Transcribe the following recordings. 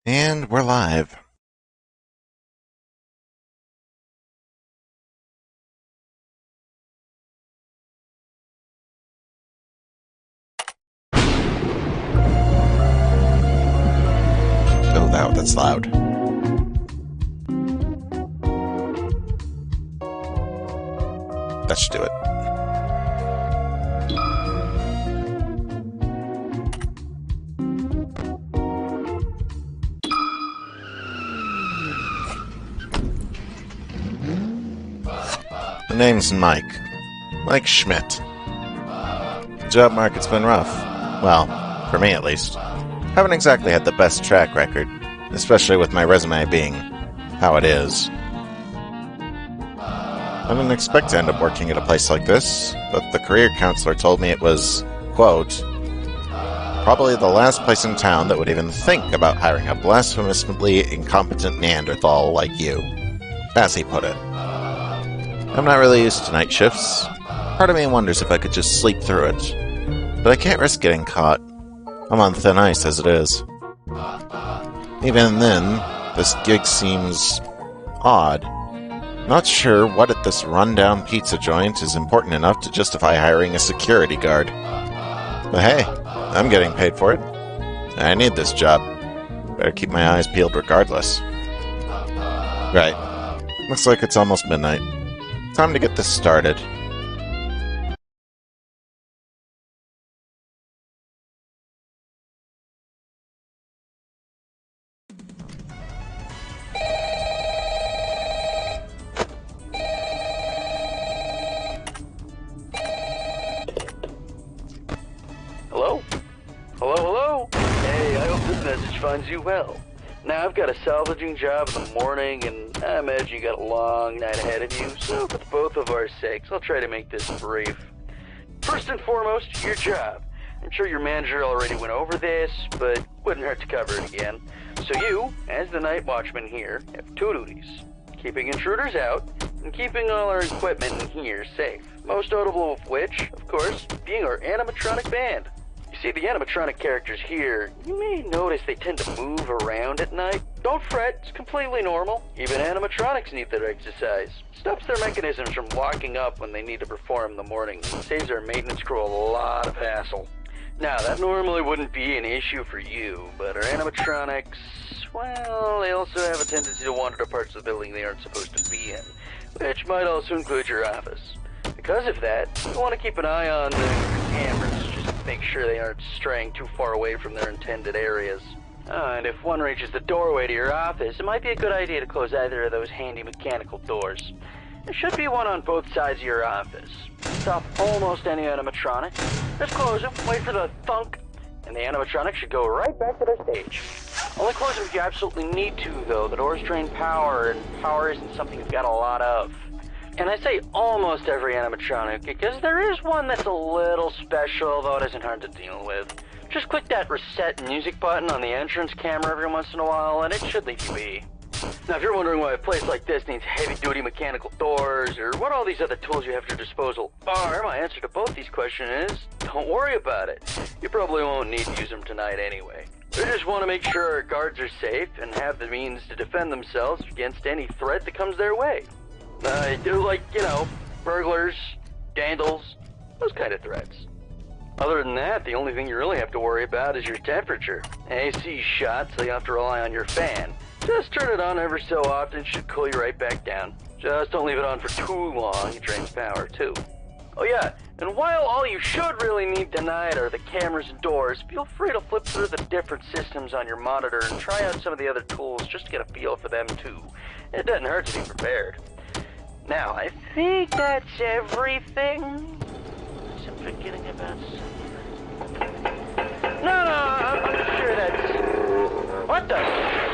And we're live. Oh, that's loud. That should do it. The name's Mike. Mike Schmidt. The job market's been rough. Well, for me at least. Haven't exactly had the best track record, especially with my resume being how it is. I didn't expect to end up working at a place like this, but the career counselor told me it was, quote, probably the last place in town that would even think about hiring a blasphemously incompetent Neanderthal like you, as he put it. I'm not really used to night shifts. Part of me wonders if I could just sleep through it, but I can't risk getting caught. I'm on thin ice as it is. Even then, this gig seems odd. Not sure what at this rundown pizza joint is important enough to justify hiring a security guard. But hey, I'm getting paid for it. I need this job. Better keep my eyes peeled regardless. Right. Looks like it's almost midnight. Time to get this started. Hello? Hello, hello? Hey, I hope this message finds you well. Now, I've got a salvaging job in the morning, and I imagine you got a long night ahead of you, so for both of our sakes, I'll try to make this brief. First and foremost, your job. I'm sure your manager already went over this, but wouldn't hurt to cover it again. So you, as the night watchman here, have two duties. Keeping intruders out, and keeping all our equipment in here safe. Most notable of which, of course, being our animatronic band. You see, the animatronic characters here, you may notice they tend to move around at night. Don't fret, it's completely normal. Even animatronics need their exercise. Stops their mechanisms from locking up when they need to perform in the morning. It saves our maintenance crew a lot of hassle. Now, that normally wouldn't be an issue for you, but our animatronics, well, they also have a tendency to wander to parts of the building they aren't supposed to be in, which might also include your office. Because of that, you want to keep an eye on the cameras, just to make sure they aren't straying too far away from their intended areas. And if one reaches the doorway to your office, it might be a good idea to close either of those handy mechanical doors. There should be one on both sides of your office. Stop almost any animatronic. Just close them, wait for the thunk, and the animatronic should go right back to their stage. Only close them if you absolutely need to, though. The doors drain power, and power isn't something you've got a lot of. And I say almost every animatronic, because there is one that's a little special, though it isn't hard to deal with. Just click that reset music button on the entrance camera every once in a while, and it should leave you be. Now, if you're wondering why a place like this needs heavy-duty mechanical doors, or what all these other tools you have at your disposal are, my answer to both these questions is, don't worry about it. You probably won't need to use them tonight anyway. They just want to make sure our guards are safe and have the means to defend themselves against any threat that comes their way. Burglars, vandals, those kind of threats. Other than that, the only thing you really have to worry about is your temperature. AC shot, so you have to rely on your fan. Just turn it on every so often, it should cool you right back down. Just don't leave it on for too long, it drains power too. Oh yeah, and while all you should really need tonight are the cameras and doors, feel free to flip through the different systems on your monitor and try out some of the other tools just to get a feel for them too. It doesn't hurt to be prepared. Now, I think that's everything. I'm forgetting about something. No, I'm sure that's... What the...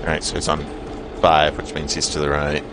Alright, so he's on 5, which means he's to the right.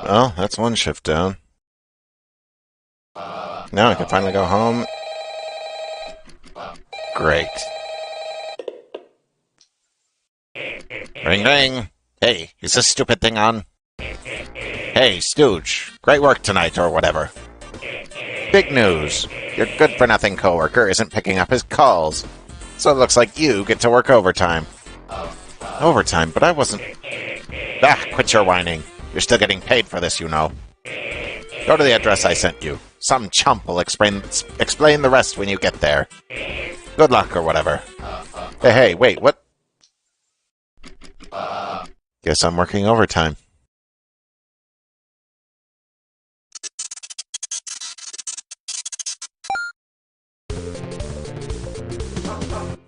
Well, that's one shift down. Now I can finally go home. Great. Ring ring! Hey, is this stupid thing on? Hey, Stooge. Great work tonight, or whatever. Big news. Your good-for-nothing coworker isn't picking up his calls. So it looks like you get to work overtime. Overtime? But I wasn't... Ah, quit your whining. You're still getting paid for this, you know. Go to the address I sent you. Some chump will explain the rest when you get there. Good luck, or whatever. Hey, wait, what? Guess I'm working overtime.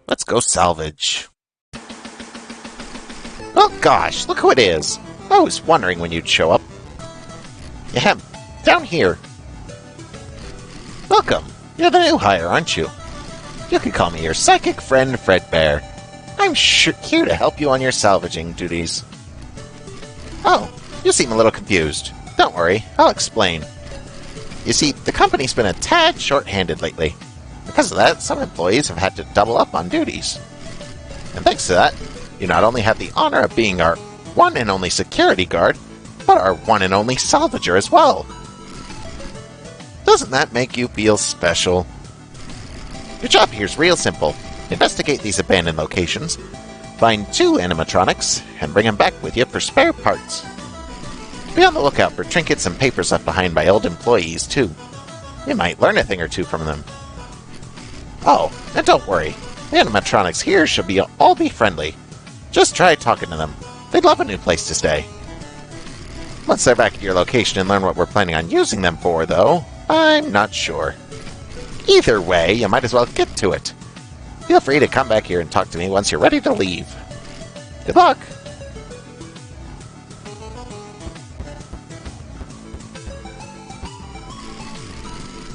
Let's go salvage. Oh gosh, look who it is. I was wondering when you'd show up. Yeah, down here. Welcome. You're the new hire, aren't you? You can call me your psychic friend, Frickbears. I'm here to help you on your salvaging duties. Oh, you seem a little confused. Don't worry, I'll explain. You see, the company's been a tad short-handed lately. Because of that, some employees have had to double up on duties. And thanks to that, you not only have the honor of being our one and only security guard, but our one and only salvager as well. Doesn't that make you feel special? Your job here's real simple. Investigate these abandoned locations, find 2 animatronics, and bring them back with you for spare parts. Be on the lookout for trinkets and papers left behind by old employees, too. You might learn a thing or two from them. Oh, and don't worry. The animatronics here should all be friendly. Just try talking to them. They'd love a new place to stay. Once they're back at your location and learn what we're planning on using them for, though, I'm not sure. Either way, you might as well get to it. Feel free to come back here and talk to me once you're ready to leave. Good luck!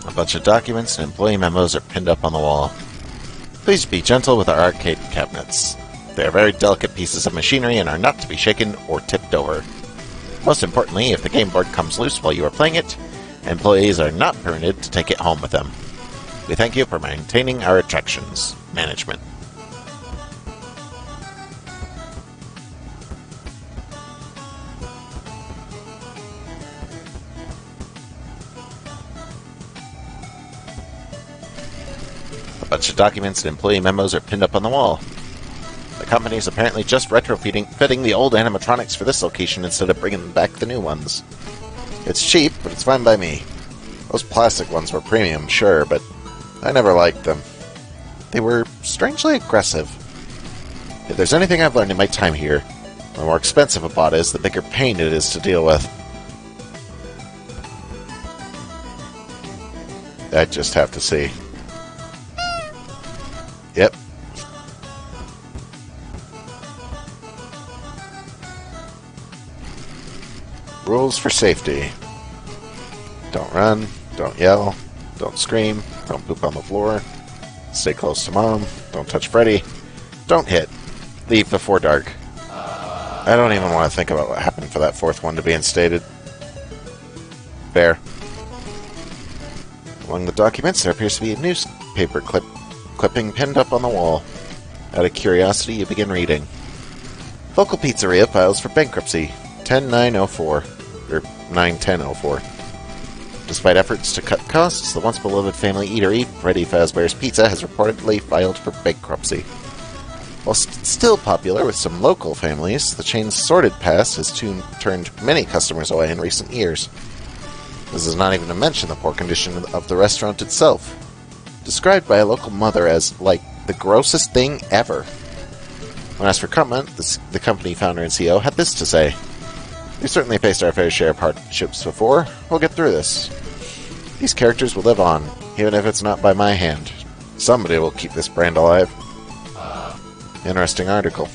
A bunch of documents and employee memos are pinned up on the wall. Please be gentle with our arcade cabinets. They are very delicate pieces of machinery and are not to be shaken or tipped over. Most importantly, if the game board comes loose while you are playing it, employees are not permitted to take it home with them. We thank you for maintaining our attractions. Management. bunch of documents and employee memos are pinned up on the wall. The company is apparently just retrofitting the old animatronics for this location instead of bringing back the new ones. It's cheap, but it's fine by me. Those plastic ones were premium, sure, but I never liked them. They were strangely aggressive. If there's anything I've learned in my time here, the more expensive a bot is, the bigger pain it is to deal with. I just have to see. Yep. Rules for safety. Don't run, don't yell, don't scream, don't poop on the floor, stay close to Mom, don't touch Freddy, don't hit, leave before dark. I don't even want to think about what happened for that fourth one to be instated. Fair. Among the documents, there appears to be a newspaper clipping pinned up on the wall. Out of curiosity, you begin reading. Local pizzeria files for bankruptcy. 10904. Or 91004. Despite efforts to cut costs, the once beloved family eatery, Freddy Fazbear's Pizza, has reportedly filed for bankruptcy. While still popular with some local families, the chain's sordid past has turned many customers away in recent years. This is not even to mention the poor condition of the restaurant itself. Described by a local mother as, like, the grossest thing ever. When asked for comment, the company founder and CEO had this to say: "We certainly faced our fair share of hardships before. We'll get through this. These characters will live on, even if it's not by my hand. Somebody will keep this brand alive." Interesting article.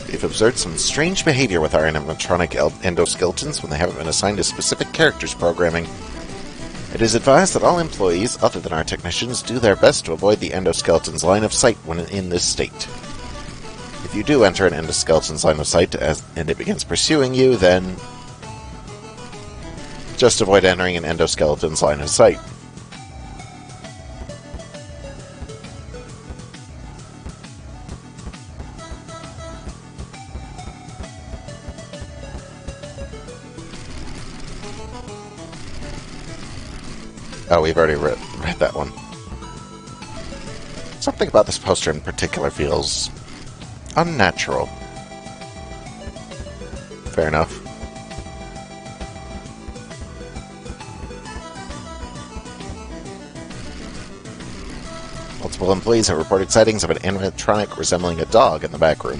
We've observed some strange behavior with our animatronic endoskeletons when they haven't been assigned to specific characters programming. It is advised that all employees, other than our technicians, do their best to avoid the endoskeleton's line of sight when in this state. If you do enter an endoskeleton's line of sight and it begins pursuing you, then just avoid entering an endoskeleton's line of sight. Oh, we've already read that one. Something about this poster in particular feels unnatural. Fair enough. Multiple employees have reported sightings of an animatronic resembling a dog in the back room.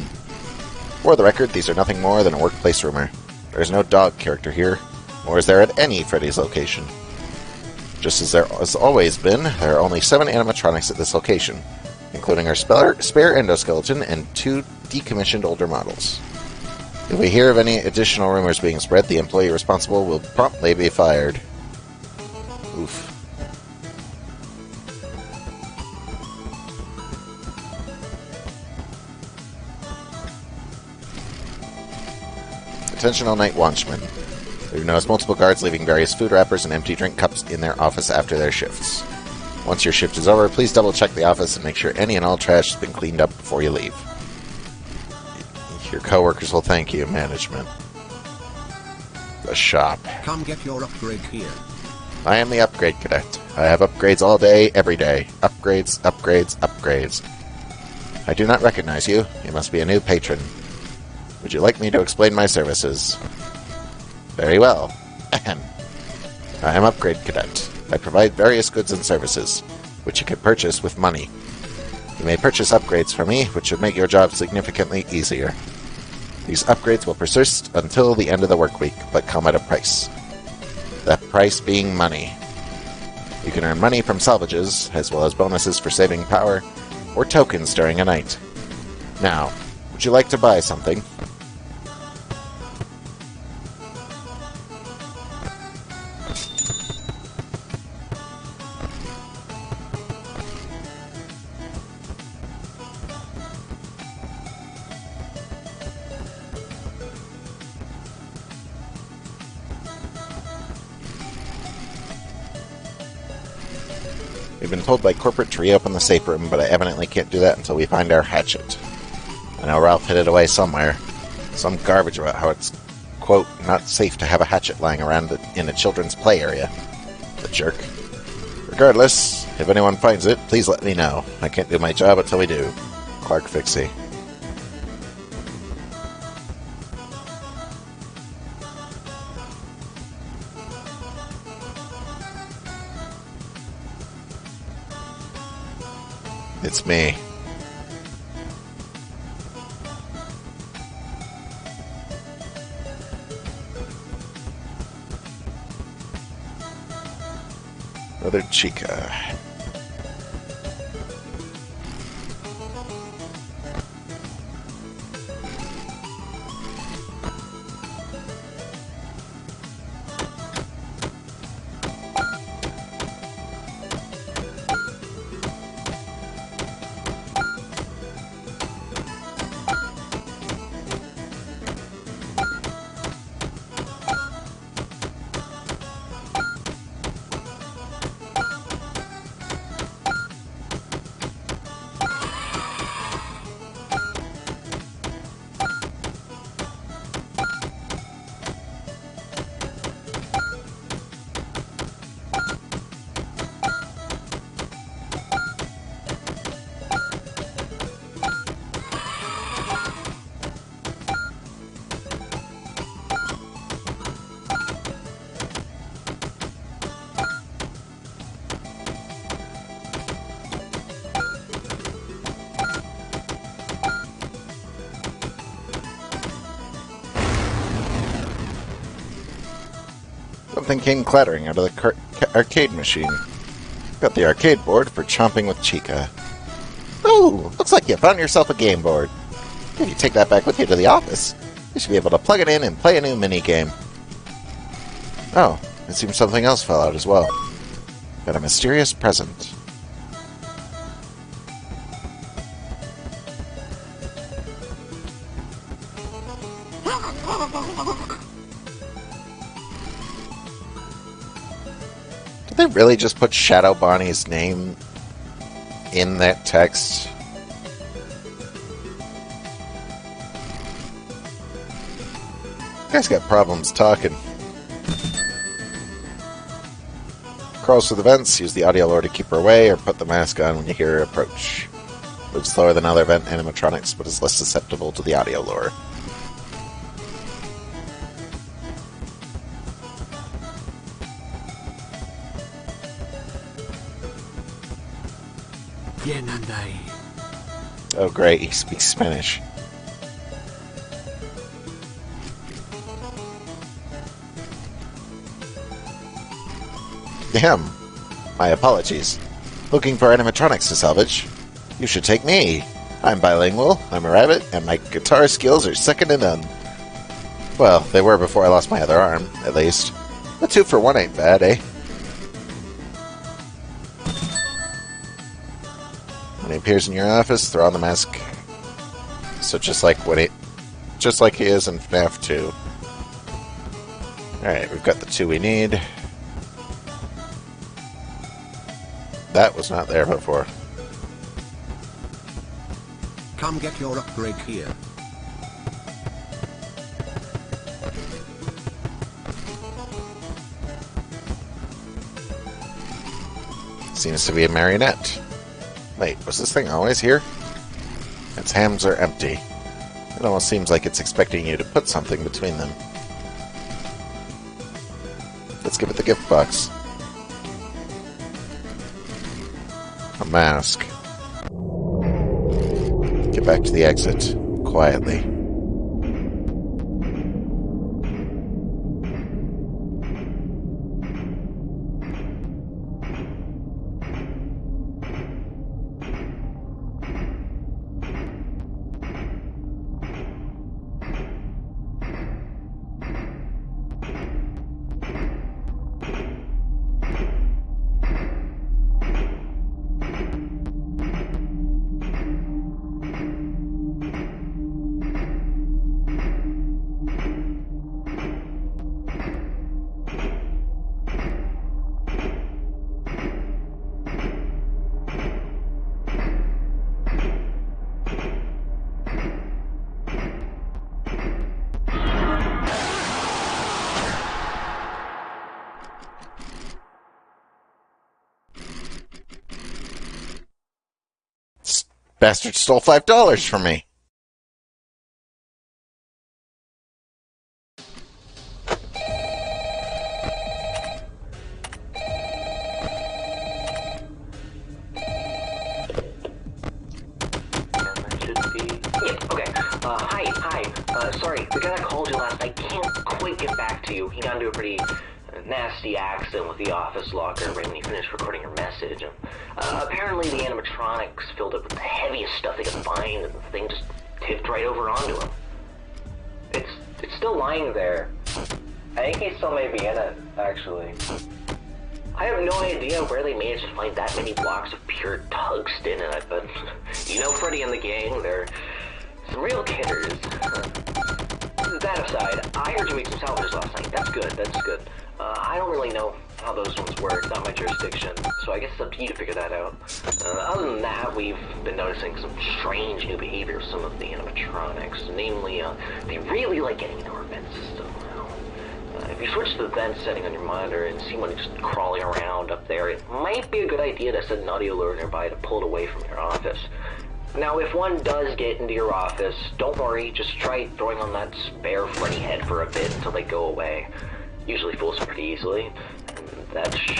For the record, these are nothing more than a workplace rumor. There is no dog character here, nor is there at any Freddy's location. Just as there has always been, there are only 7 animatronics at this location, including our spare endoskeleton and 2 decommissioned older models. If we hear of any additional rumors being spread, the employee responsible will promptly be fired. Oof. Attention all night watchmen. We've noticed multiple guards leaving various food wrappers and empty drink cups in their office after their shifts. Once your shift is over, please double-check the office and make sure any and all trash has been cleaned up before you leave. Your coworkers will thank you, management. The shop. Come get your upgrade here. I am the upgrade cadet. I have upgrades all day, every day. Upgrades, upgrades, upgrades. I do not recognize you. You must be a new patron. Would you like me to explain my services? Very well. Ahem. I am Upgrade Cadet. I provide various goods and services, which you can purchase with money. You may purchase upgrades from me, which should make your job significantly easier. These upgrades will persist until the end of the work week, but come at a price. That price being money. You can earn money from salvages, as well as bonuses for saving power, or tokens during a night. Now, would you like to buy something? We've been told by corporate to reopen the safe room, but I evidently can't do that until we find our hatchet. I know Ralph hid it away somewhere. Some garbage about how it's quote, not safe to have a hatchet lying around in a children's play area. The jerk. Regardless, if anyone finds it, please let me know. I can't do my job until we do. Clark Fixie. It's me. Brother Chica. Something came clattering out of the arcade machine. Got the arcade board for chomping with Chica. Oh, looks like you found yourself a game board. If you take that back with you to the office, you should be able to plug it in and play a new mini-game. Oh, it seems something else fell out as well. Got a mysterious present. Did they really just put Shadow Bonnie's name in that text? You guys got problems talking. Crawls through the vents, use the audio lure to keep her away, or put the mask on when you hear her approach. Moves slower than other vent animatronics, but is less susceptible to the audio lure. Oh great, he speaks Spanish. Damn. My apologies. Looking for animatronics to salvage? You should take me. I'm bilingual, I'm a rabbit, and my guitar skills are second to none. Well, they were before I lost my other arm, at least. But 2 for 1 ain't bad, eh? When he appears in your office, throw on the mask. So just like he is in FNAF 2. Alright, we've got the 2 we need. That was not there before. Come get your upgrade here. Seems to be a marionette. Wait, was this thing always here? Its hands are empty. It almost seems like it's expecting you to put something between them. Let's give it the gift box. A mask. Get back to the exit, quietly. bastard stole $5 from me. Sorry, the guy that called you last night can't quite get back to you. He got into a pretty nasty accident with the office locker right when you finished recording your message. Apparently the animatronics filled up with the heaviest stuff they could find, and the thing just tipped right over onto him. It's still lying there. I think he still may be in it, actually. I have no idea where they managed to find that many blocks of pure tungsten in it, but you know Freddy and the gang, they're some real kidders. That aside, I heard you made some salvage last night. That's good. I don't really know how those ones work. It's not my jurisdiction, so I guess it's up to you to figure that out. Other than that, we've been noticing some strange new behavior of some of the animatronics. Namely, they really like getting into our vent system. If you switch to the vent setting on your monitor and see one just crawling around up there, it might be a good idea to set an audio alert nearby to pull it away from your office. Now, if one does get into your office, don't worry, just try throwing on that spare Freddy head for a bit until they go away. Usually fools them pretty easily. And that should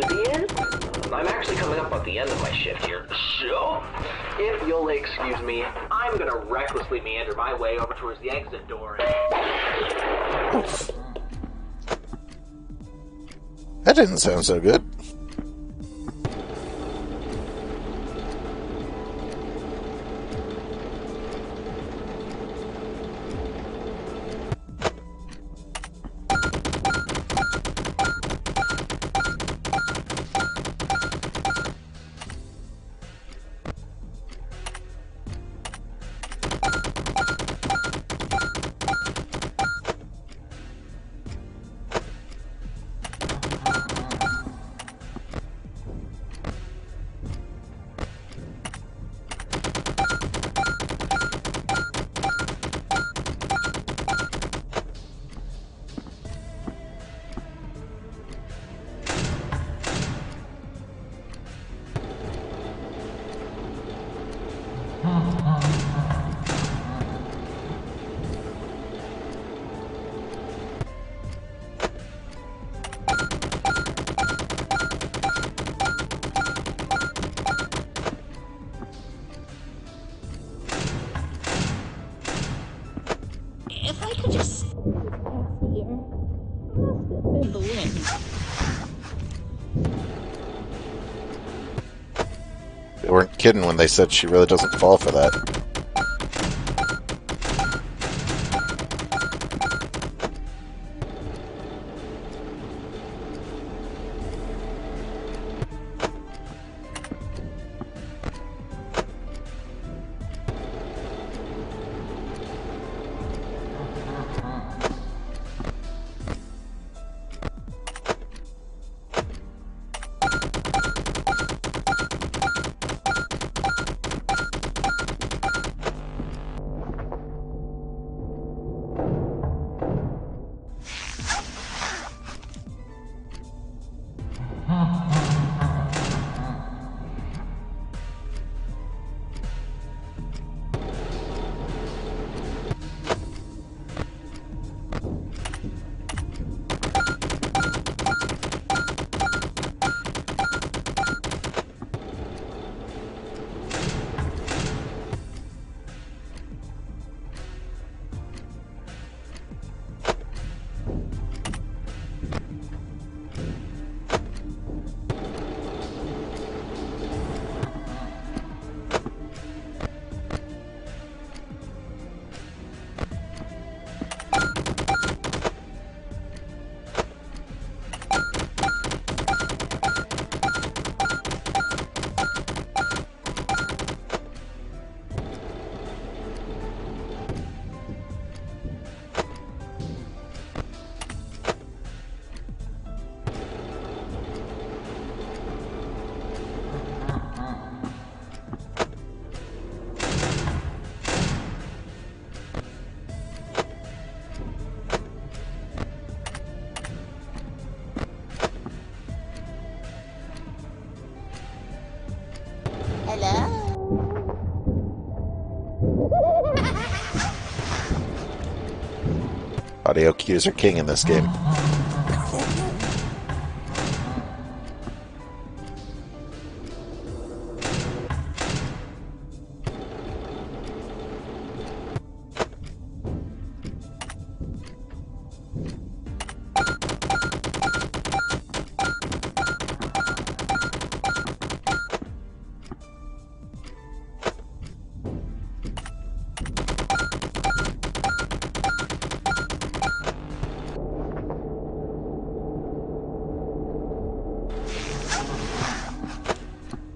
be it. I'm actually coming up at the end of my shift here, so if you'll excuse me, I'm gonna recklessly meander my way over towards the exit door. That didn't sound so good. If I could just here, in the wind. They weren't kidding when they said she really doesn't fall for that. Hello? Audio cues are king in this game.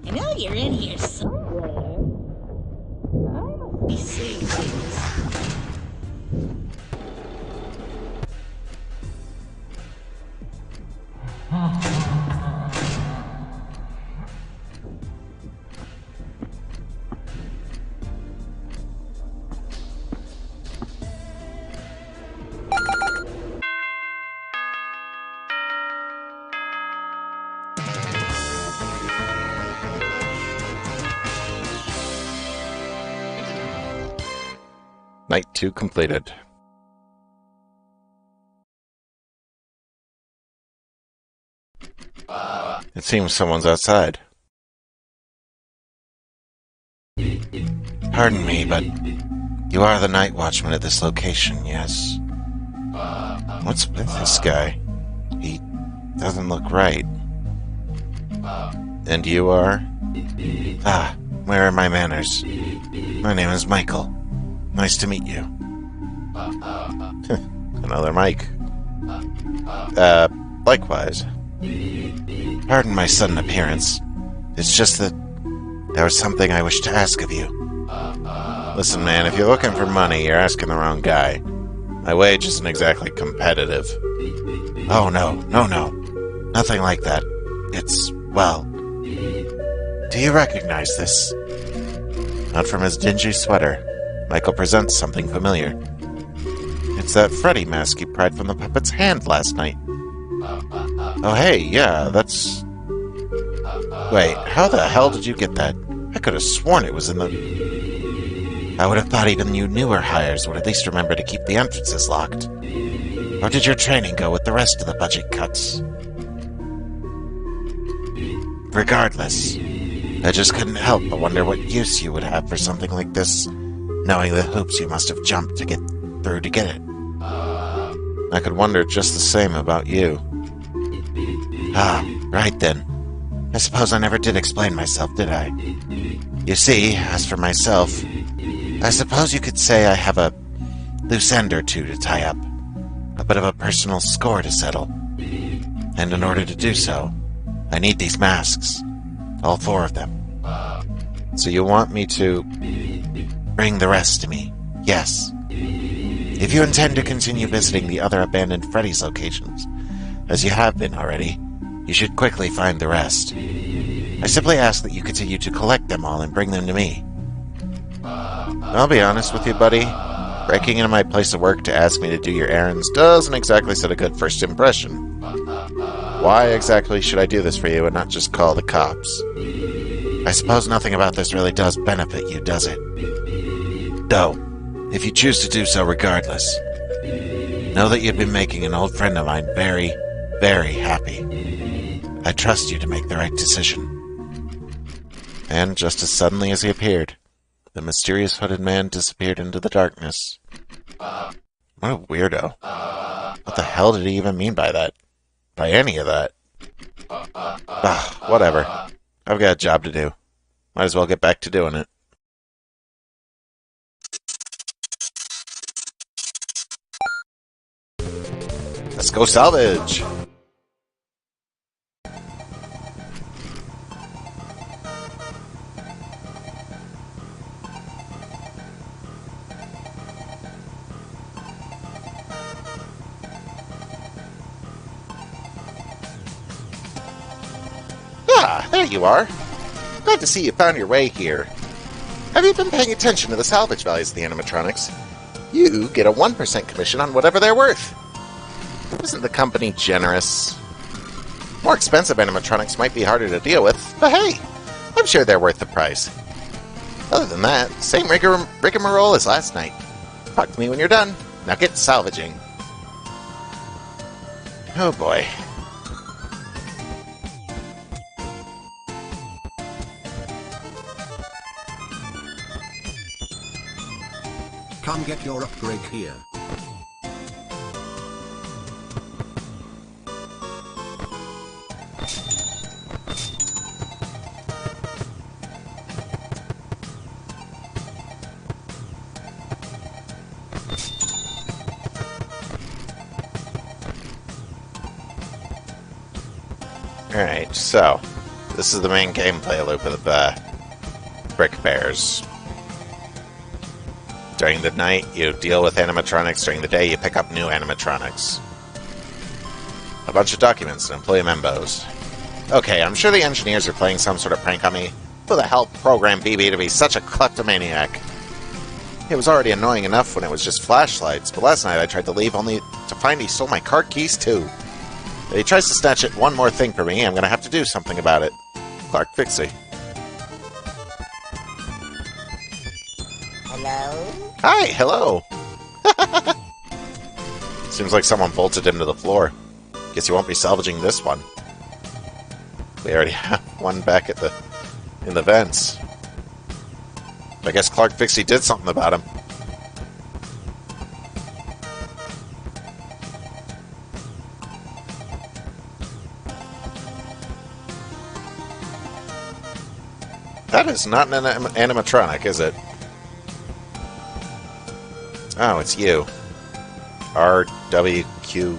I know you're in here somewhere. I must be seeing things. Night 2 completed. It seems someone's outside. Pardon me, but you are the night watchman at this location, yes? What's with this guy? He doesn't look right. And you are? Ah, where are my manners? My name is Michael. Nice to meet you. Another Mike. Likewise. Pardon my sudden appearance. It's just that there was something I wish to ask of you. Listen, man, if you're looking for money, you're asking the wrong guy. My wage isn't exactly competitive. Oh, no. Nothing like that. It's, well... Do you recognize this? Not from his dingy sweater. Michael presents something familiar. It's that Freddy mask he pried from the puppet's hand last night. Oh, hey, yeah, that's... Wait, how the hell did you get that? I could have sworn it was in the... I would have thought even you newer hires would at least remember to keep the entrances locked. Or did your training go with the rest of the budget cuts? Regardless, I just couldn't help but wonder what use you would have for something like this, knowing the hoops you must have jumped to get through to get it. I could wonder just the same about you. Ah, right then. I suppose I never did explain myself, did I? You see, as for myself, I suppose you could say I have a loose end or two to tie up. A bit of a personal score to settle. And in order to do so, I need these masks. All 4 of them. So you want me to... bring the rest to me? Yes. If you intend to continue visiting the other abandoned Freddy's locations, as you have been already, you should quickly find the rest. I simply ask that you continue to collect them all and bring them to me. I'll be honest with you, buddy. Breaking into my place of work to ask me to do your errands doesn't exactly set a good first impression. Why exactly should I do this for you and not just call the cops? I suppose nothing about this really does benefit you, does it? Though, if you choose to do so regardless, know that you've been making an old friend of mine very, very happy. I trust you to make the right decision. And just as suddenly as he appeared, the mysterious hooded man disappeared into the darkness. What a weirdo. What the hell did he even mean by that? By any of that? Whatever. I've got a job to do. Might as well get back to doing it. Let's go salvage! Ah, there you are. Glad to see you found your way here. Have you been paying attention to the salvage values of the animatronics? You get a 1% commission on whatever they're worth. Isn't the company generous? More expensive animatronics might be harder to deal with, but hey, I'm sure they're worth the price. Other than that, same rigmarole as last night. Talk to me when you're done. Now get salvaging. Oh boy. Come get your upgrade here. Alright, so this is the main gameplay loop of Frickbears. During the night, you deal with animatronics. During the day, you pick up new animatronics. A bunch of documents and employee membos. Okay, I'm sure the engineers are playing some sort of prank on me. Who the hell programmed BB to be such a kleptomaniac? It was already annoying enough when it was just flashlights, but last night I tried to leave only to find he stole my car keys too. If he tries to snatch it one more thing from me, I'm gonna have to do something about it. Clark Fixie. Hello? Hi, hello! Seems like someone bolted into the floor. Guess you won't be salvaging this one. We already have one back at in the vents. I guess Clark Fixie did something about him. That is not an animatronic, is it? Oh, it's you. RWQ,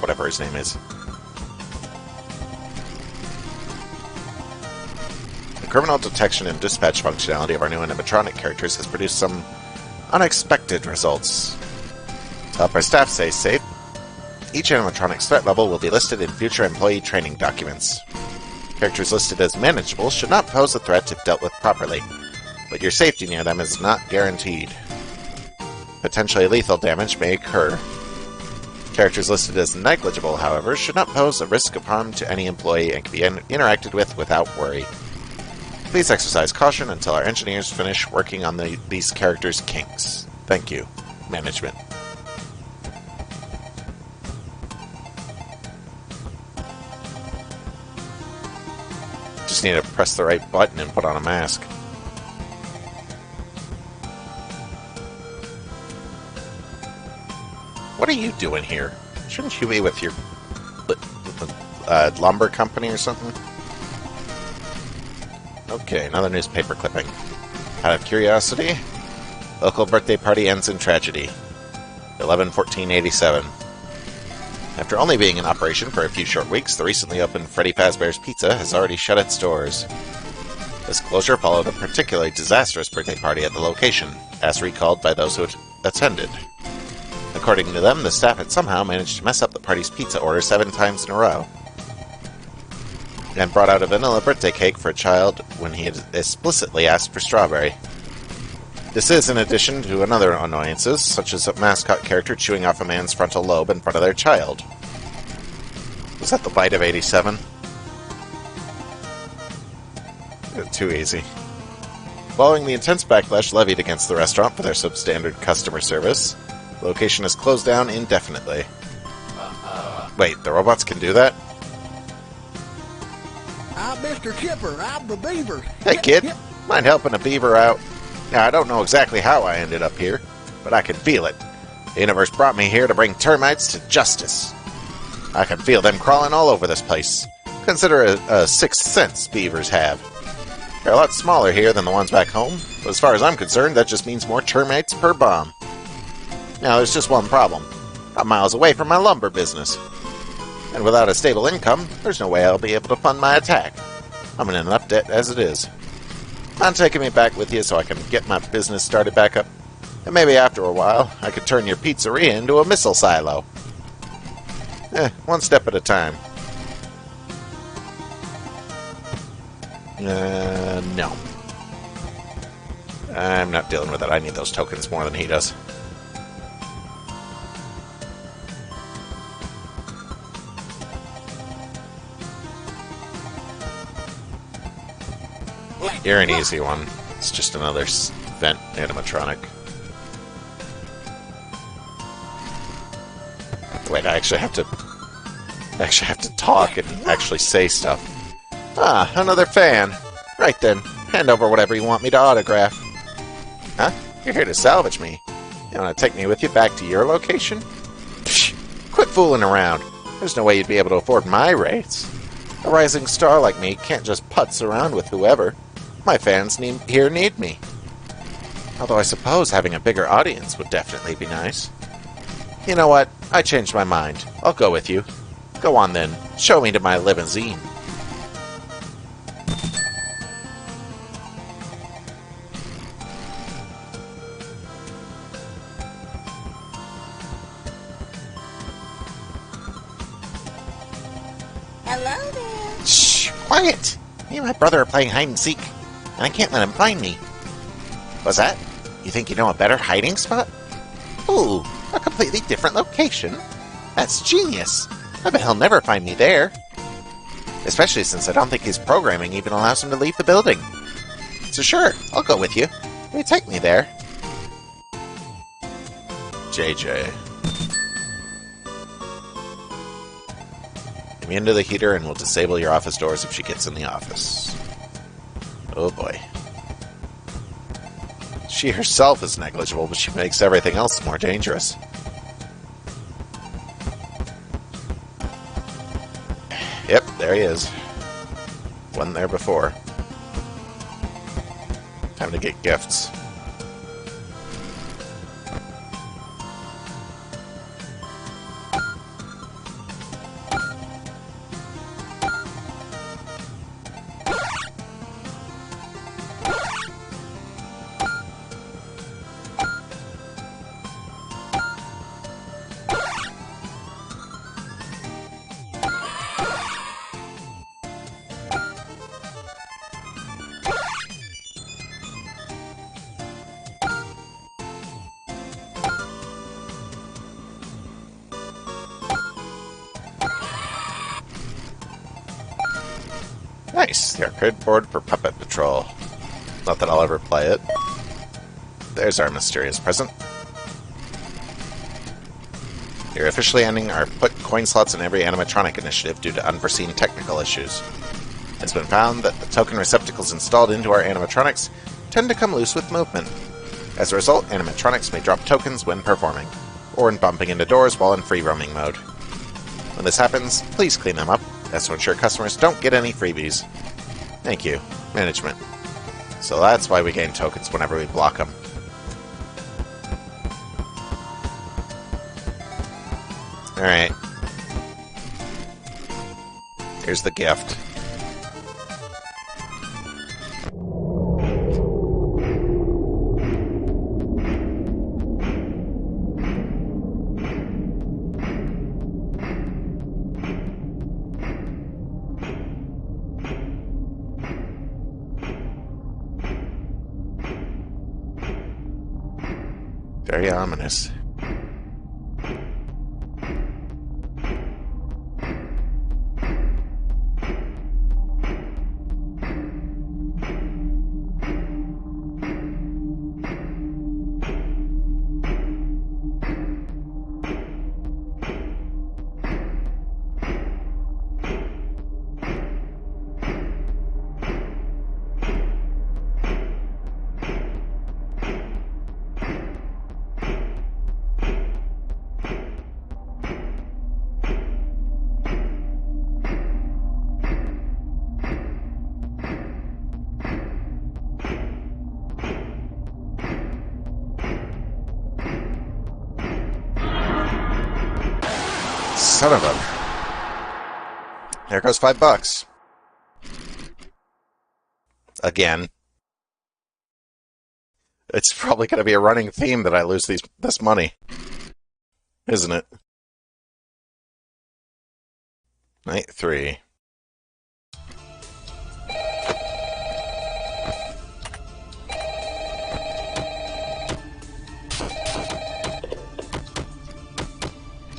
whatever his name is. The criminal detection and dispatch functionality of our new animatronic characters has produced some unexpected results. To help our staff stay safe, each animatronic's threat level will be listed in future employee training documents. Characters listed as manageable should not pose a threat if dealt with properly, but your safety near them is not guaranteed. Potentially lethal damage may occur. Characters listed as negligible, however, should not pose a risk of harm to any employee and can be interacted with without worry. Please exercise caution until our engineers finish working on these characters' kinks. Thank you, Management. Just need to press the right button and put on a mask. What are you doing here? Shouldn't you be with your lumber company or something? Okay, another newspaper clipping. Out of curiosity, local birthday party ends in tragedy. 11/14/87. After only being in operation for a few short weeks, the recently opened Freddy Fazbear's Pizza has already shut its doors. This closure followed a particularly disastrous birthday party at the location, as recalled by those who had attended. According to them, the staff had somehow managed to mess up the party's pizza order 7 times in a row, and brought out a vanilla birthday cake for a child when he had explicitly asked for strawberry. This is in addition to other annoyances, such as a mascot character chewing off a man's frontal lobe in front of their child. Was that the bite of 87? Too easy. Following the intense backlash levied against the restaurant for their substandard customer service, the location is closed down indefinitely. Wait, the robots can do that? I'm Mr. Chipper. I'm the beaver. Hey kid, mind helping a beaver out? Now, I don't know exactly how I ended up here, but I can feel it. The universe brought me here to bring termites to justice. I can feel them crawling all over this place. Consider a sixth sense beavers have. They're a lot smaller here than the ones back home, but as far as I'm concerned, that just means more termites per bomb. Now, there's just one problem. I'm miles away from my lumber business. And without a stable income, there's no way I'll be able to fund my attack. I'm in enough debt as it is. I'm taking me back with you so I can get my business started back up. And maybe after a while, I could turn your pizzeria into a missile silo. One step at a time. No. I'm not dealing with it. I need those tokens more than he does. You're an easy one. It's just another vent animatronic. Wait, I actually have to I actually have to talk and actually say stuff. Ah, another fan. Right then, hand over whatever you want me to autograph. Huh? You're here to salvage me. You want to take me with you back to your location? Psh, quit fooling around. There's no way you'd be able to afford my rates. A rising star like me can't just putz around with whoever. My fans here need me. Although I suppose having a bigger audience would definitely be nice. You know what? I changed my mind. I'll go with you. Go on then. Show me to my limousine. Hello there. Shh! Quiet! Me and my brother are playing hide and seek, and I can't let him find me. What's that? You think you know a better hiding spot? Ooh, a completely different location? That's genius! I bet he'll never find me there. Especially since I don't think his programming even allows him to leave the building. So sure, I'll go with you. Will you take me there? JJ. Get me into the heater and we'll disable your office doors if she gets in the office. Oh boy. She herself is negligible, but she makes everything else more dangerous. Yep, there he is. Wasn't there before. Time to get gifts. Nice, the arcade board for Puppet Patrol. Not that I'll ever play it. There's our mysterious present. You're officially ending our put coin slots in every animatronic initiative due to unforeseen technical issues. It's been found that the token receptacles installed into our animatronics tend to come loose with movement. As a result, animatronics may drop tokens when performing, or in bumping into doors while in free roaming mode. When this happens, please clean them up. That's to ensure customers don't get any freebies. Thank you, management. So that's why we gain tokens whenever we block them. Alright. Here's the gift. Very ominous. Son of a... There goes $5. Again. It's probably going to be a running theme that I lose this money. Isn't it? Night 3.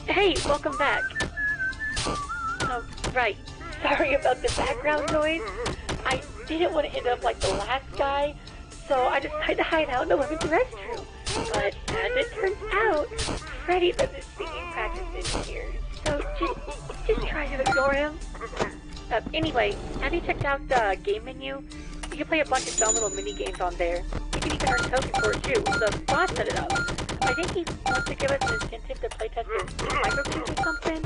Hey, welcome back. Oh, right. Sorry about the background noise. I didn't want to end up like the last guy, so I decided to hide out in the women's restroom. But as it turns out, Freddy does his singing practice in here. So just try to ignore him. Anyway, have you checked out the game menu? You can play a bunch of dumb little mini games on there. You can even earn tokens for it too. The boss set it up. I think he wants to give us an incentive to playtest his microkeys or something.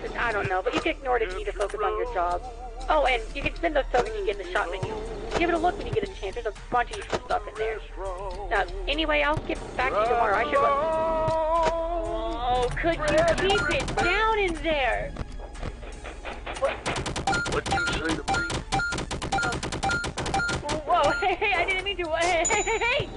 But I don't know, but you can ignore it if you need to focus on your job. Oh, and you can spend those tokens you get in the shop menu. Give it a look when you get a chance. There's a bunch of useful stuff in there. Anyway, I'll get back to you tomorrow. I should Oh, could you keep it down in there? What'd you say to me? Whoa, hey, I didn't mean to. Hey!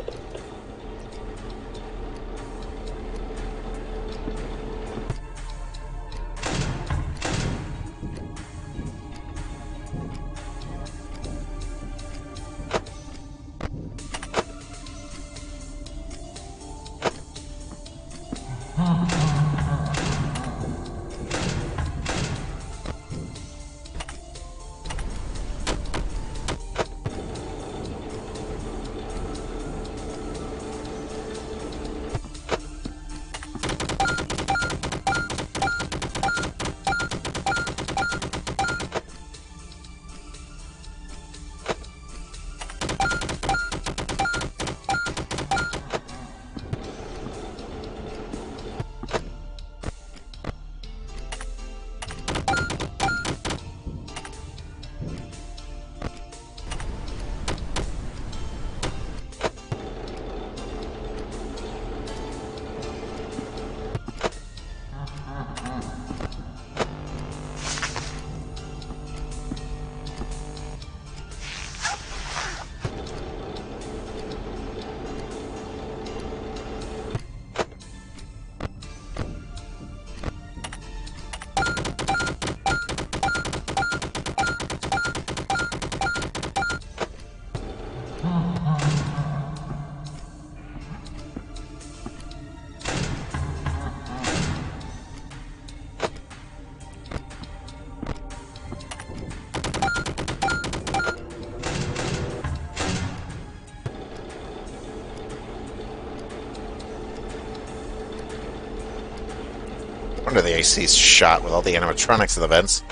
Wonder the AC's shot with all the animatronics in the vents.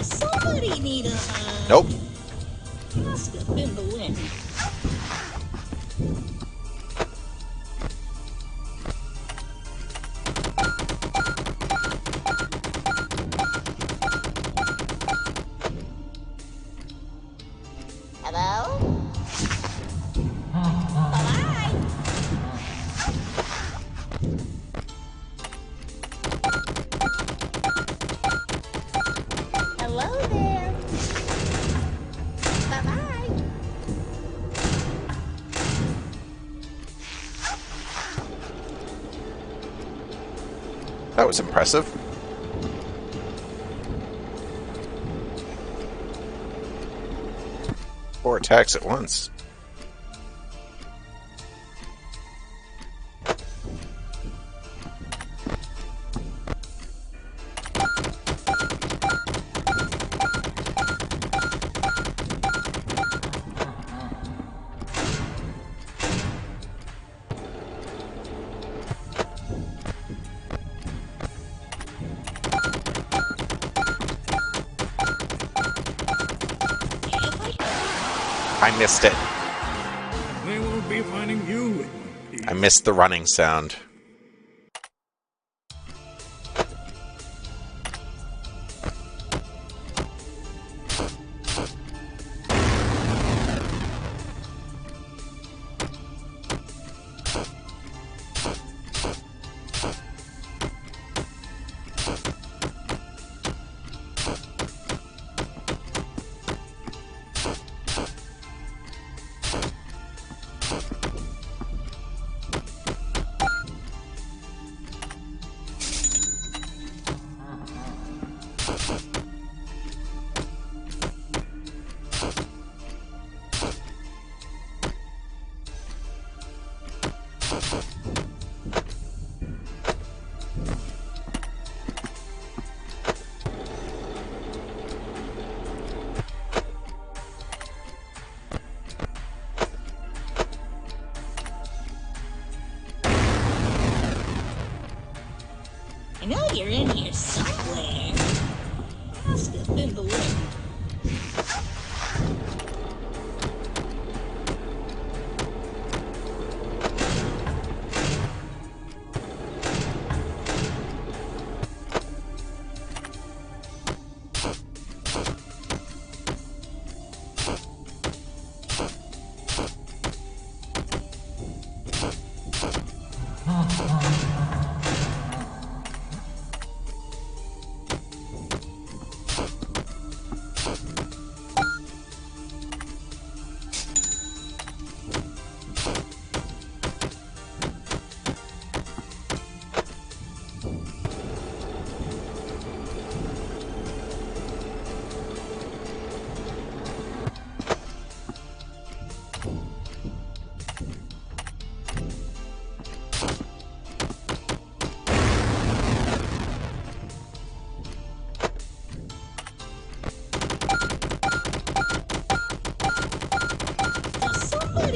Somebody need a Nope. must have been the wind. Hello? Bye-bye. Hello there. Bye-bye. That was impressive. 4 attacks at once. I missed it. They won't be finding you. I missed the running sound.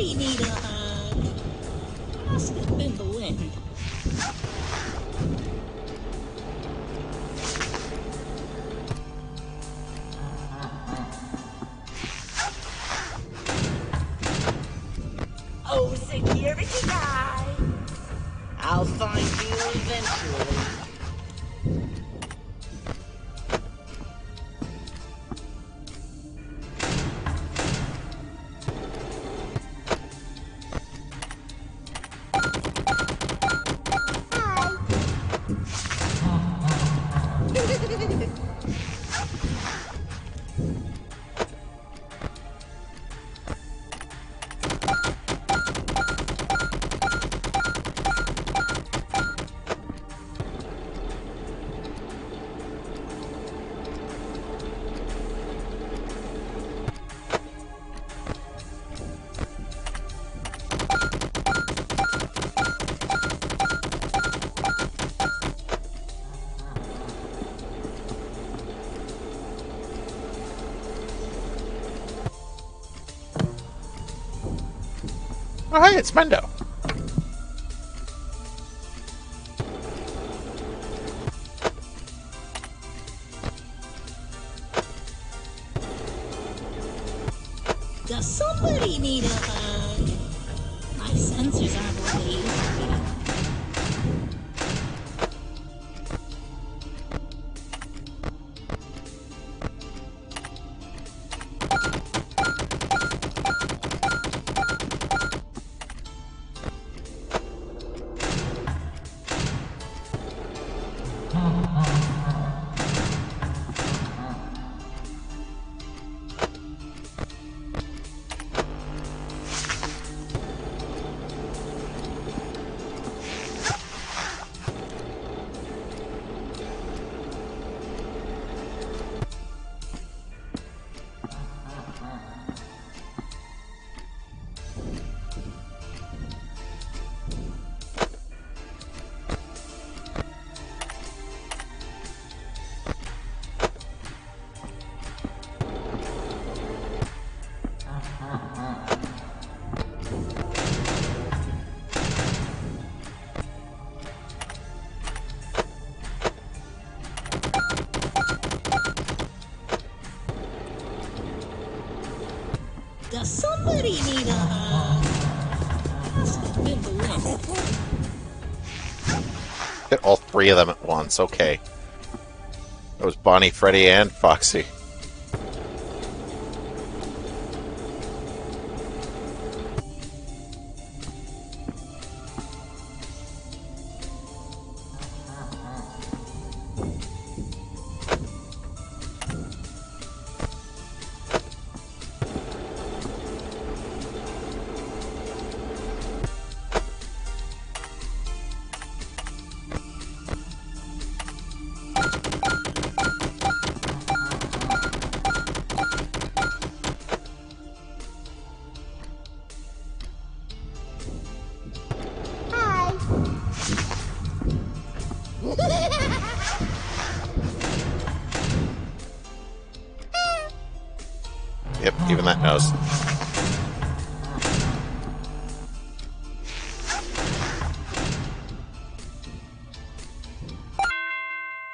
somebody need a hug? Must have been the wind. Oh, security guy! I'll find you eventually. Oh, hey, it's Mendo. Does somebody need a hug? My sensors aren't what they used to be. Does somebody need a hug? Must have been the wind. Hit all three of them at once. Okay. That was Bonnie, Freddy, and Foxy. Yep, even that knows.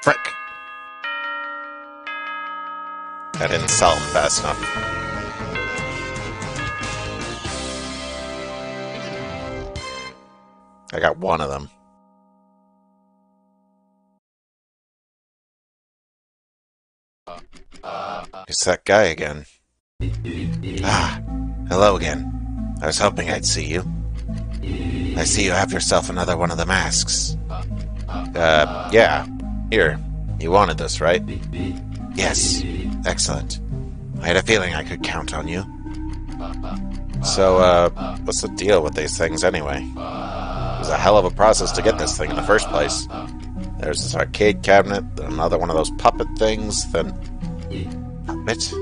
Frick! I didn't sell them fast enough. I got one of them. It's that guy again. Ah, hello again. I was hoping I'd see you. I see you have yourself another one of the masks. Yeah. Here. You wanted this, right? Yes. Excellent. I had a feeling I could count on you. So, what's the deal with these things anyway? It was a hell of a process to get this thing in the first place. There's this arcade cabinet, then another one of those puppet things, then... Puppet?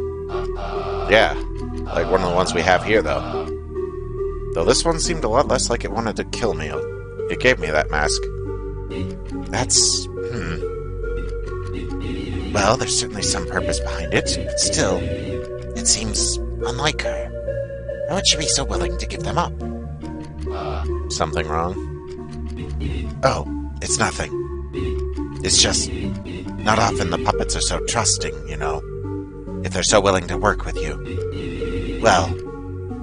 Yeah, like one of the ones we have here, though. Though this one seemed a lot less like it wanted to kill me. It gave me that mask. That's... Well, there's certainly some purpose behind it, but still, it seems unlike her. How would she be so willing to give them up? Something wrong? Oh, it's nothing. It's just, not often the puppets are so trusting, you know. If they're so willing to work with you. Well,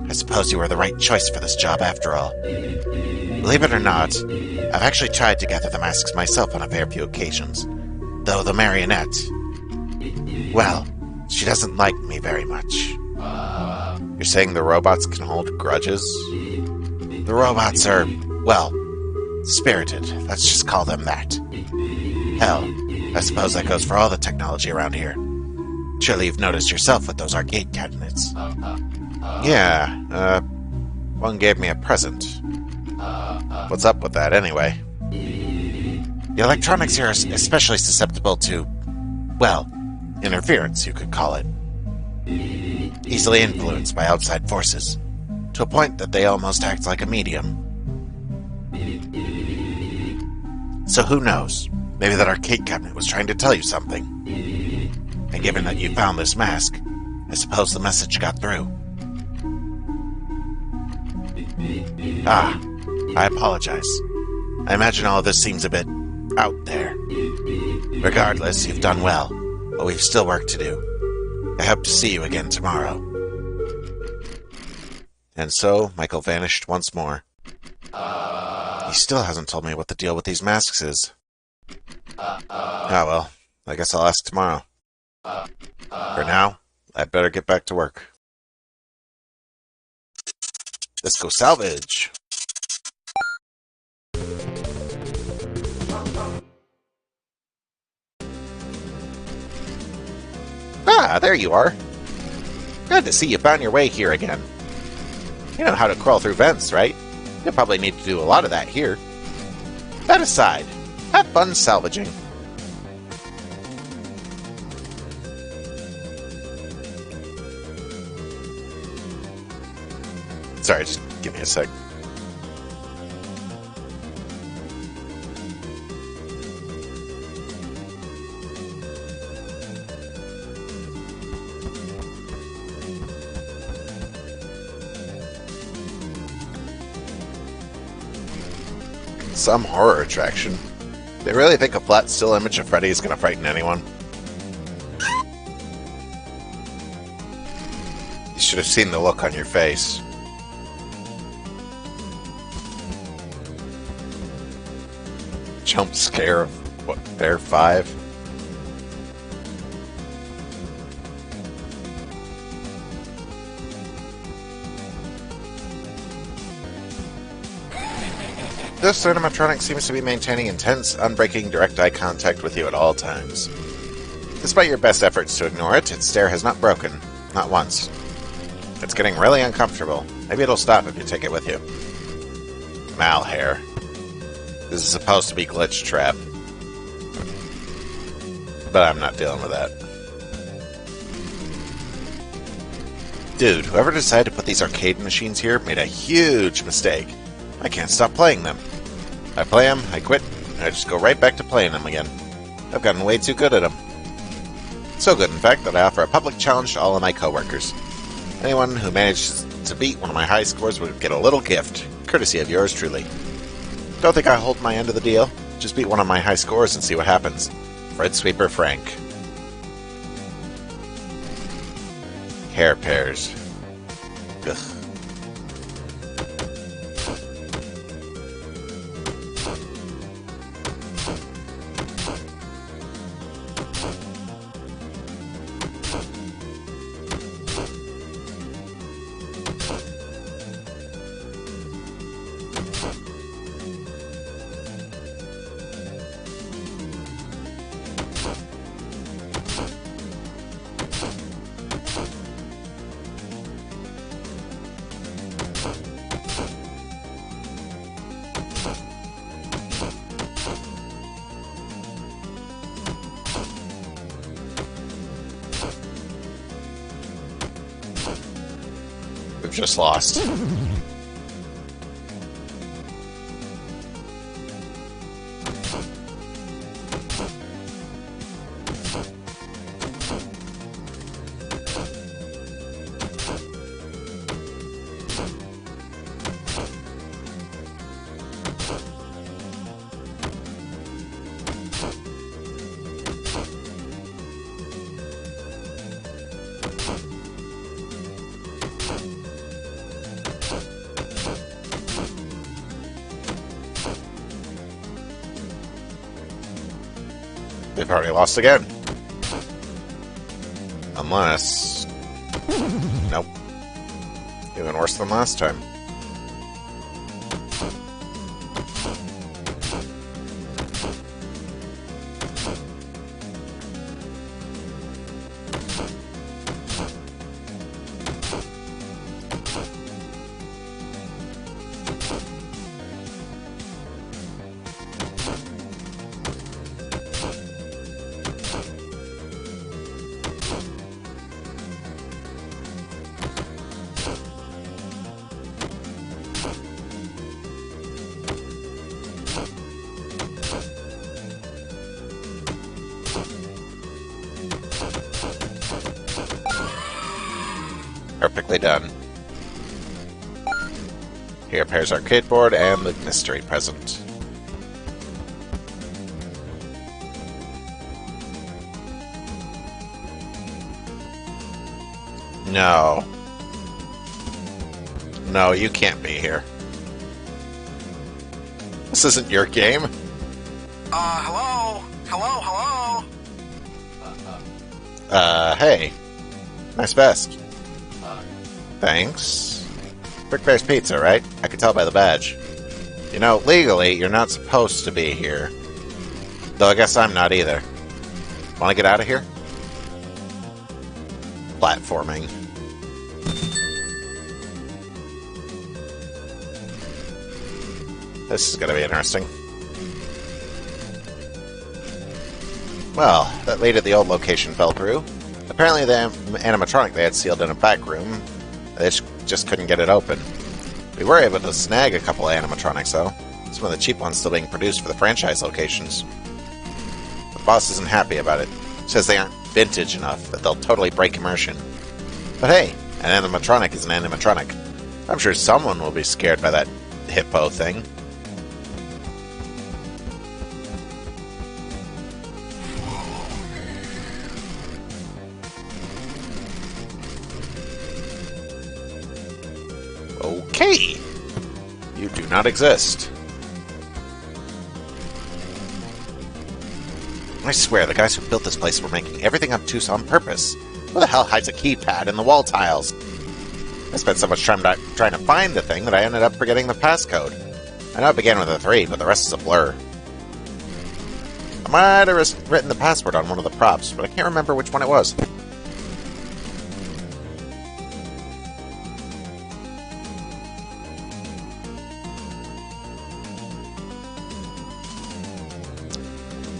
I suppose you were the right choice for this job after all. Believe it or not, I've actually tried to gather the masks myself on a fair few occasions. Though the marionette... well, she doesn't like me very much. You're saying the robots can hold grudges? The robots are, well, spirited. Let's just call them that. Hell, I suppose that goes for all the technology around here. Surely you've noticed yourself with those arcade cabinets. Yeah, one gave me a present. What's up with that, anyway? The electronics here are especially susceptible to, well, interference, you could call it. Easily influenced by outside forces, to a point that they almost act like a medium. So who knows? Maybe that arcade cabinet was trying to tell you something. And given that you found this mask, I suppose the message got through. Ah, I apologize. I imagine all of this seems a bit out there. Regardless, you've done well, but we've still work to do. I hope to see you again tomorrow. And so, Michael vanished once more. He still hasn't told me what the deal with these masks is. Ah well, I guess I'll ask tomorrow. For now, I'd better get back to work. Let's go salvage! Ah, there you are. Good to see you found your way here again. You know how to crawl through vents, right? You'll probably need to do a lot of that here. That aside, have fun salvaging. Sorry, just give me a sec. Some horror attraction. They really think a flat, still image of Freddy is going to frighten anyone? You should have seen the look on your face. Jump scare of, what, Bear 5? This animatronic seems to be maintaining intense, unbreaking direct eye contact with you at all times. Despite your best efforts to ignore it, its stare has not broken. Not once. It's getting really uncomfortable. Maybe it'll stop if you take it with you. Malhair. This is supposed to be Glitch Trap. But I'm not dealing with that. Dude, whoever decided to put these arcade machines here made a huge mistake. I can't stop playing them. I play them, I quit, and I just go right back to playing them again. I've gotten way too good at them. So good, in fact, that I offer a public challenge to all of my coworkers. Anyone who manages to beat one of my high scores would get a little gift, courtesy of yours truly. Don't think I hold my end of the deal. Just beat one of my high scores and see what happens. Fred Sweeper Frank. Hair pairs. Ugh. We've just lost. We've already lost again. Unless... Nope. Even worse than last time. Perfectly done. Here appears our arcade board and the mystery present. No. No, you can't be here. This isn't your game. Hello? Hello? Hey. Nice vest. Thanks. Frickbears Pizza, right? I can tell by the badge. You know, legally, you're not supposed to be here. Though I guess I'm not either. Wanna get out of here? Platforming. This is gonna be interesting. Well, that lead at the old location fell through. Apparently the animatronic they had sealed in a back room, they just couldn't get it open. We were able to snag a couple of animatronics, though. Some of the cheap ones still being produced for the franchise locations. The boss isn't happy about it. Says they aren't vintage enough, that they'll totally break immersion. But hey, an animatronic is an animatronic. I'm sure someone will be scared by that hippo thing. Okay. You do not exist. I swear, the guys who built this place were making everything obtuse on purpose. Who the hell hides a keypad in the wall tiles? I spent so much time trying to find the thing that I ended up forgetting the passcode. I know it began with a 3, but the rest is a blur. I might have written the password on one of the props, but I can't remember which one it was.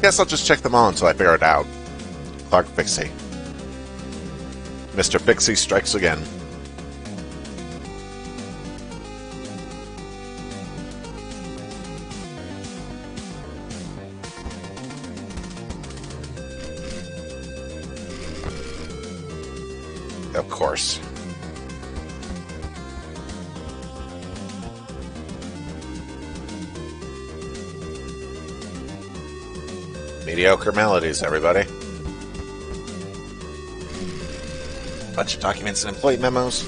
Guess I'll just check them all until I figure it out. Clark Fixie. Mr. Fixie strikes again. Of course. Mediocre melodies, everybody. Bunch of documents and employee memos.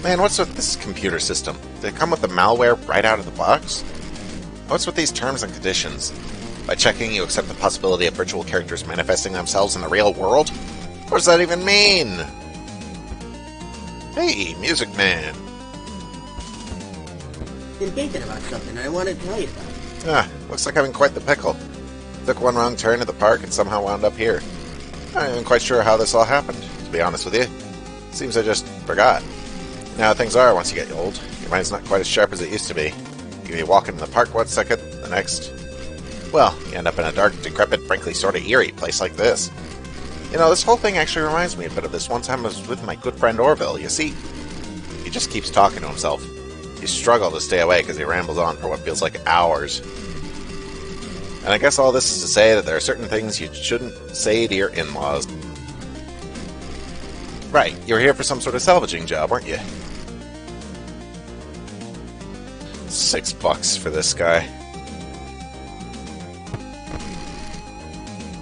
Man, what's with this computer system? Did it come with the malware right out of the box? What's with these terms and conditions? By checking, you accept the possibility of virtual characters manifesting themselves in the real world? What does that even mean? Hey, Music Man. Been thinking about something I want to tell you about. Looks like I'm in quite the pickle. Took one wrong turn at the park and somehow wound up here. I'm not even quite sure how this all happened, to be honest with you. Seems I just forgot. Now things are, once you get old, your mind's not quite as sharp as it used to be. You can be walking in the park one second, the next... Well, you end up in a dark, decrepit, frankly sort of eerie place like this. You know, this whole thing actually reminds me a bit of this one time I was with my good friend Orville. You see, he just keeps talking to himself. You struggle to stay away because he rambles on for what feels like hours. And I guess all this is to say that there are certain things you shouldn't say to your in-laws. Right, you were here for some sort of salvaging job, weren't you? $6 for this guy.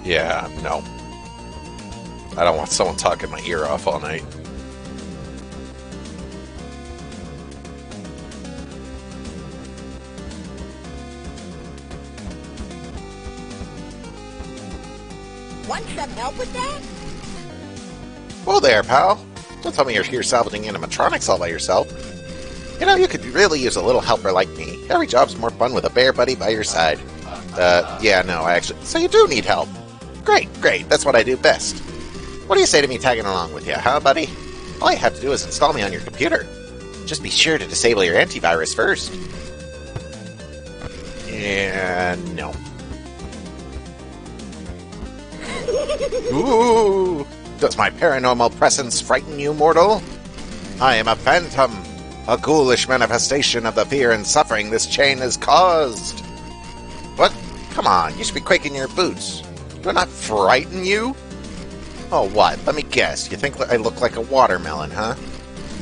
Yeah, no. I don't want someone talking my ear off all night. Want some help with that? Whoa there, pal. Don't tell me you're here salvaging animatronics all by yourself. You know, you could really use a little helper like me. Every job's more fun with a bear buddy by your side. Yeah, no, so you do need help. Great, that's what I do best. What do you say to me tagging along with you, huh, buddy? All you have to do is install me on your computer. Just be sure to disable your antivirus first. Yeah, no. Ooh! Does my paranormal presence frighten you, mortal? I am a phantom, a ghoulish manifestation of the fear and suffering this chain has caused. What? Come on, you should be quaking your boots. Do I not frighten you? Oh, what? Let me guess. You think I look like a watermelon, huh?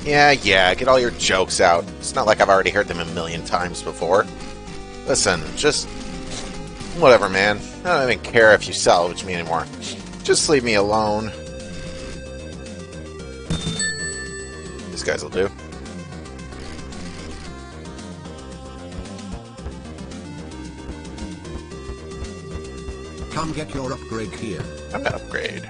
Yeah, get all your jokes out. It's not like I've already heard them a million times before. Listen, just... whatever, man. I don't even care if you salvage me anymore. Just leave me alone. These guys will do. Come get your upgrade here. I'm gonna upgrade.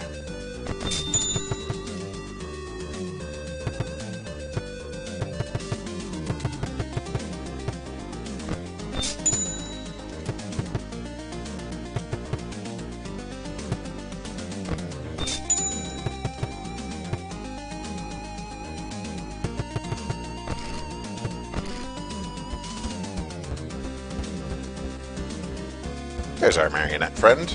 There's our marionette friend.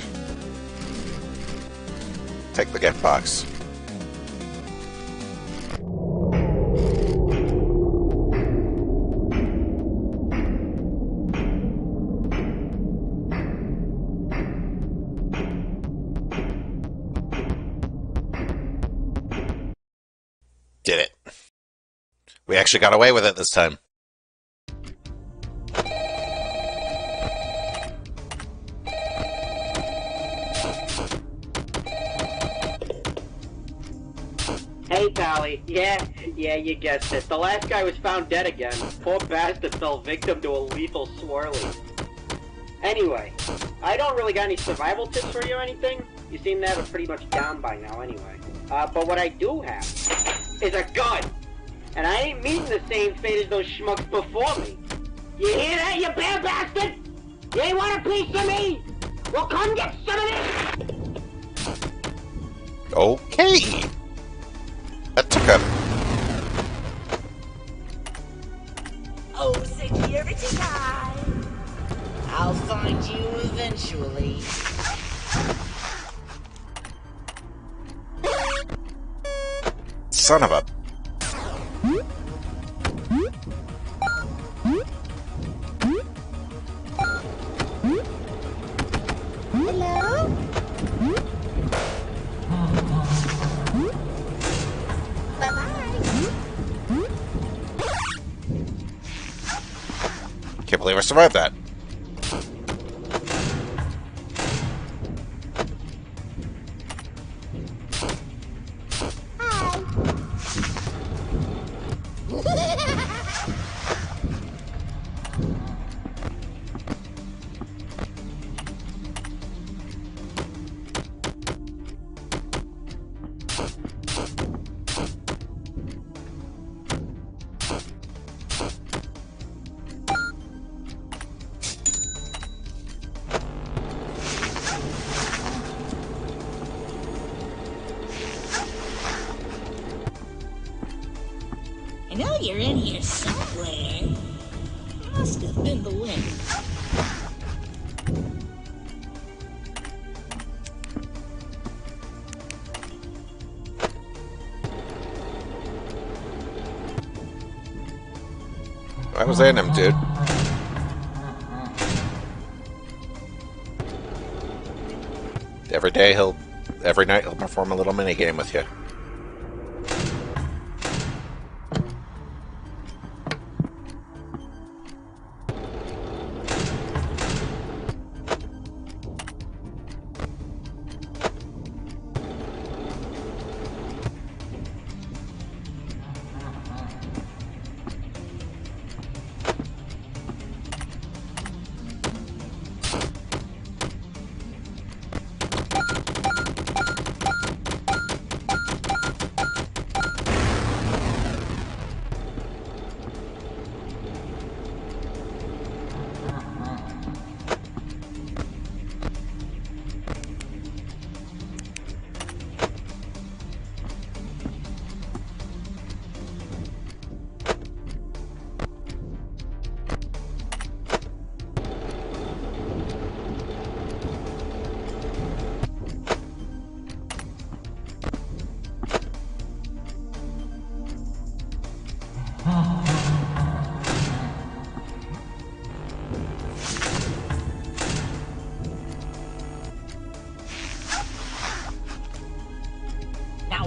Take the gift box. Did it. We actually got away with it this time. Hey, Pally. Yeah, you guessed it. The last guy was found dead again. Poor bastard fell victim to a lethal swirly. Anyway, I don't really got any survival tips for you or anything. You seem to have it pretty much down by now anyway. But what I do have is a gun. And I ain't meeting the same fate as those schmucks before me. You hear that, you bad bastard? You ain't want a piece of me? Well, come get some of this! Okay. That took a... Oh, security guy! I'll find you eventually. Son of a... Hello? Can't believe I survived that. I know you're in here somewhere. Must have been the wind. I was in him, dude. Every night he'll perform a little mini game with you. Now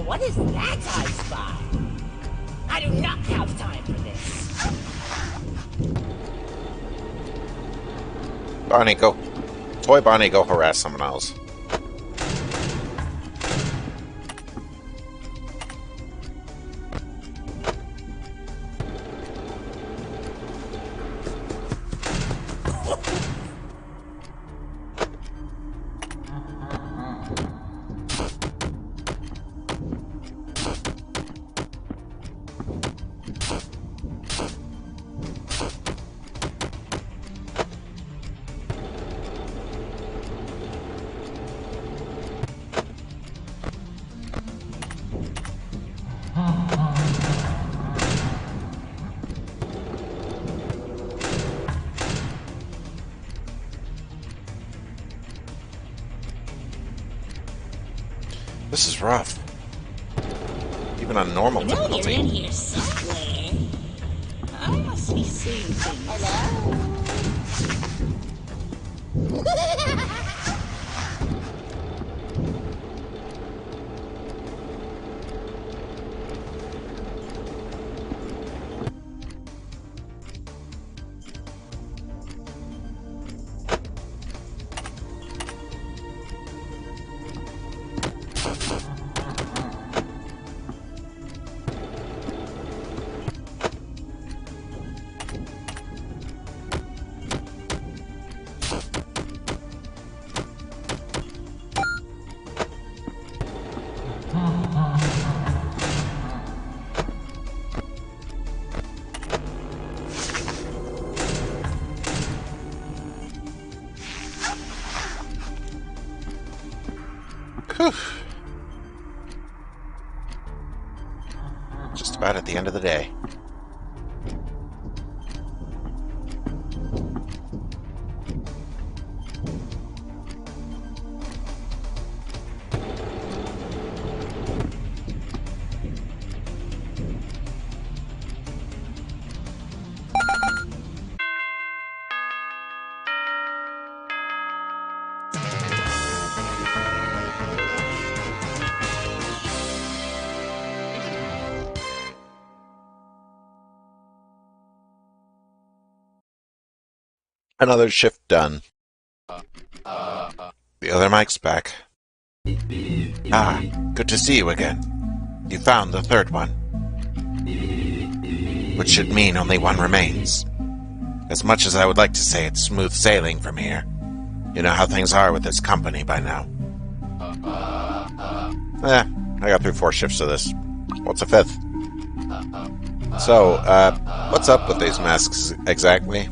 what is that I spy? I do not have time for this. Bonnie, go. Toy Bonnie, go harass someone else. This is rough. Even on normal difficulty. You're in here somewhere. I must be seeing things. Hello? Just about at the end of the day. Another shift done. The other mic's back. Ah, good to see you again. You found the third one. Which should mean only one remains. As much as I would like to say it's smooth sailing from here, you know how things are with this company by now. I got through 4 shifts of this. What's a 5th? So, what's up with these masks exactly?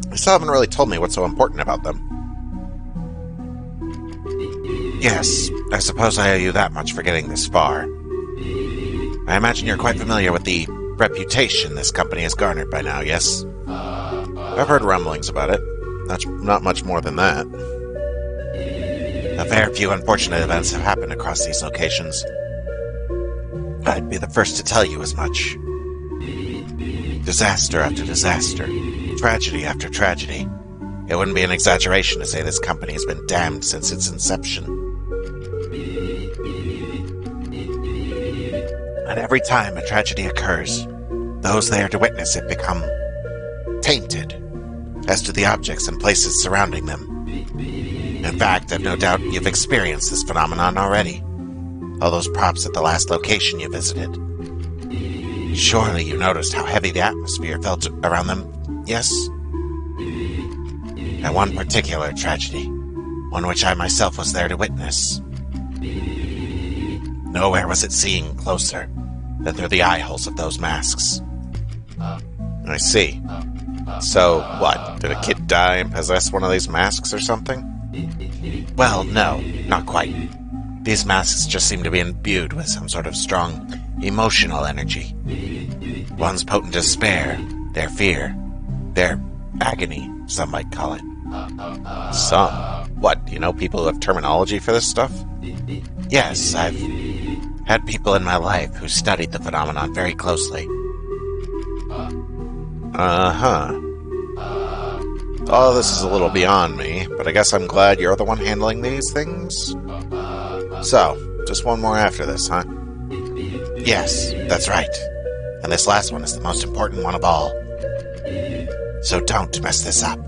You still haven't really told me what's so important about them. Yes, I suppose I owe you that much for getting this far. I imagine you're quite familiar with the reputation this company has garnered by now, yes? I've heard rumblings about it. Not much more than that. A fair few unfortunate events have happened across these locations. I'd be the first to tell you as much. Disaster after disaster. Tragedy after tragedy. It wouldn't be an exaggeration to say this company has been damned since its inception. And every time a tragedy occurs, those there to witness it become tainted as to the objects and places surrounding them. In fact, I've no doubt you've experienced this phenomenon already. All those props at the last location you visited. Surely you noticed how heavy the atmosphere felt around them, yes? And one particular tragedy, one which I myself was there to witness. Nowhere was it seen closer than through the eye holes of those masks. I see. So, what? Did a kid die and possess one of these masks or something? Well, no, not quite. These masks just seem to be imbued with some sort of strong emotional energy. One's potent despair, their fear, their agony, some might call it. Some? What, do you know people who have terminology for this stuff? Yes, I've had people in my life who studied the phenomenon very closely. Uh-huh. Oh, this is a little beyond me, but I guess I'm glad you're the one handling these things. So, just one more after this, huh? Yes, that's right. And this last one is the most important one of all. So don't mess this up.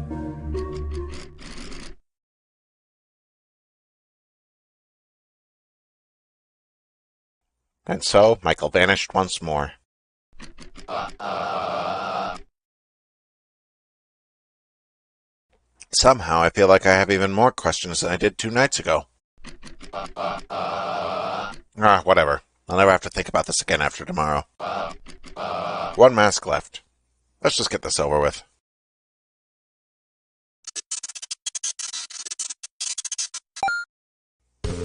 And so, Michael vanished once more. Somehow, I feel like I have even more questions than I did 2 nights ago. Whatever. I'll never have to think about this again after tomorrow. 1 mask left. Let's just get this over with.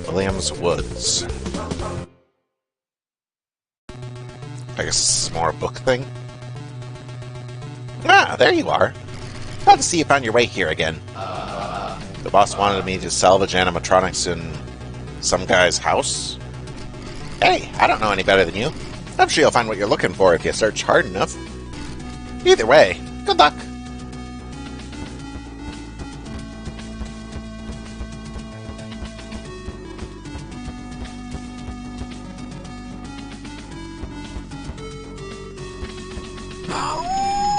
Williams Woods. I guess this is more a book thing. Ah, there you are. Glad to see you found your way here again. The boss wanted me to salvage animatronics in some guy's house. Hey, I don't know any better than you. I'm sure you'll find what you're looking for if you search hard enough. Either way, good luck.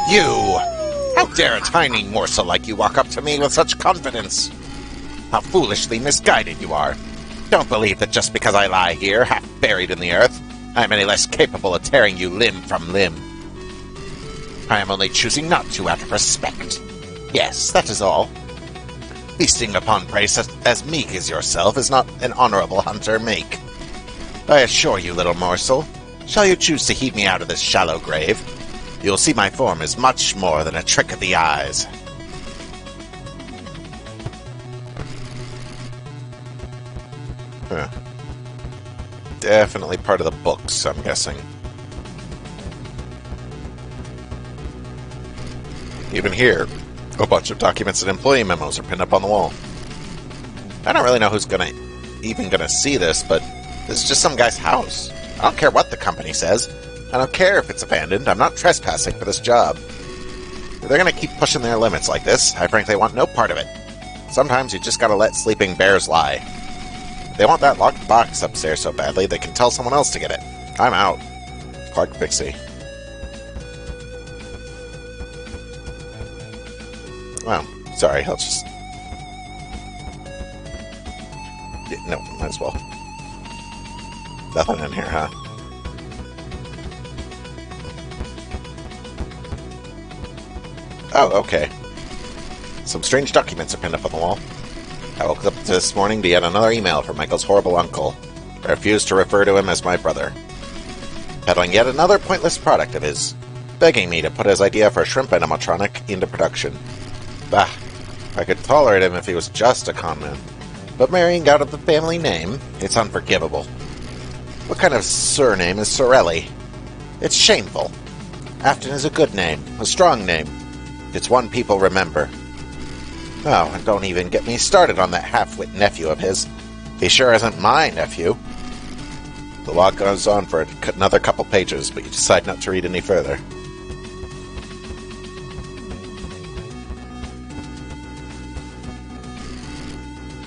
You! How dare a tiny morsel like you walk up to me with such confidence? How foolishly misguided you are. Don't believe that just because I lie here, half buried in the earth, I am any less capable of tearing you limb from limb. I am only choosing not to out of respect. Yes, that is all. Feasting upon prey as meek as yourself is not an honorable hunter make. I assure you, little morsel, shall you choose to heave me out of this shallow grave, you'll see my form is much more than a trick of the eyes. Huh. Definitely part of the books, I'm guessing. Even here, a bunch of documents and employee memos are pinned up on the wall. I don't really know who's even gonna see this, but this is just some guy's house. I don't care what the company says. I don't care if it's abandoned. I'm not trespassing for this job. If they're gonna keep pushing their limits like this, I frankly want no part of it. Sometimes you just gotta let sleeping bears lie. If they want that locked box upstairs so badly, they can tell someone else to get it. I'm out. Clark Pixie. Well, sorry, I'll just... No, might as well. Nothing in here, huh? Oh, okay. Some strange documents are pinned up on the wall. I woke up this morning to yet another email from Michael's horrible uncle. I refused to refer to him as my brother. Peddling yet another pointless product of his, begging me to put his idea for a shrimp animatronic into production. Bah, I could tolerate him if he was just a conman. But marrying out of the family name, it's unforgivable. What kind of surname is Sorelli? It's shameful. Afton is a good name, a strong name. It's one people remember. Oh, and don't even get me started on that half-wit nephew of his. He sure isn't my nephew. The log goes on for another couple pages, but you decide not to read any further.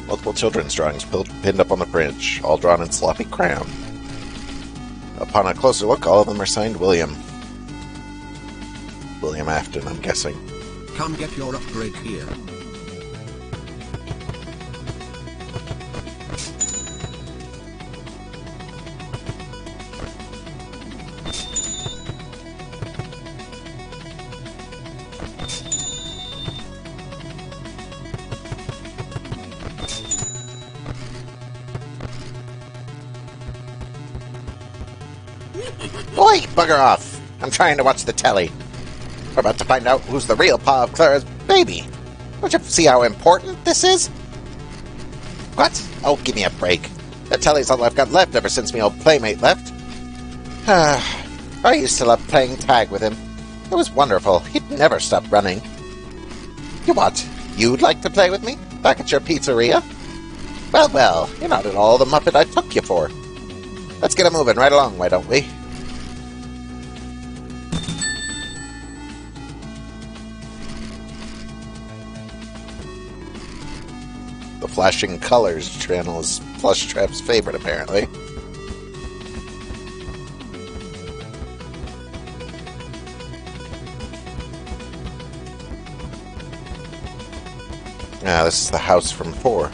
Multiple children's drawings pinned up on the fridge, all drawn in sloppy crayon. Upon a closer look, all of them are signed William. William Afton, I'm guessing. Come get your upgrade here. Oi, bugger off! I'm trying to watch the telly. We're about to find out who's the real pa of Clara's baby. Don't you see how important this is? What? Oh, give me a break. The telly's all I've got left ever since me old playmate left. I used to love playing tag with him. It was wonderful. He'd never stop running. You what? You'd like to play with me? Back at your pizzeria? Well, well, you're not at all the muppet I took you for. Let's get a moving right along, why don't we? The flashing colors channel is Plushtrap's favorite, apparently. Ah, this is the house from 4.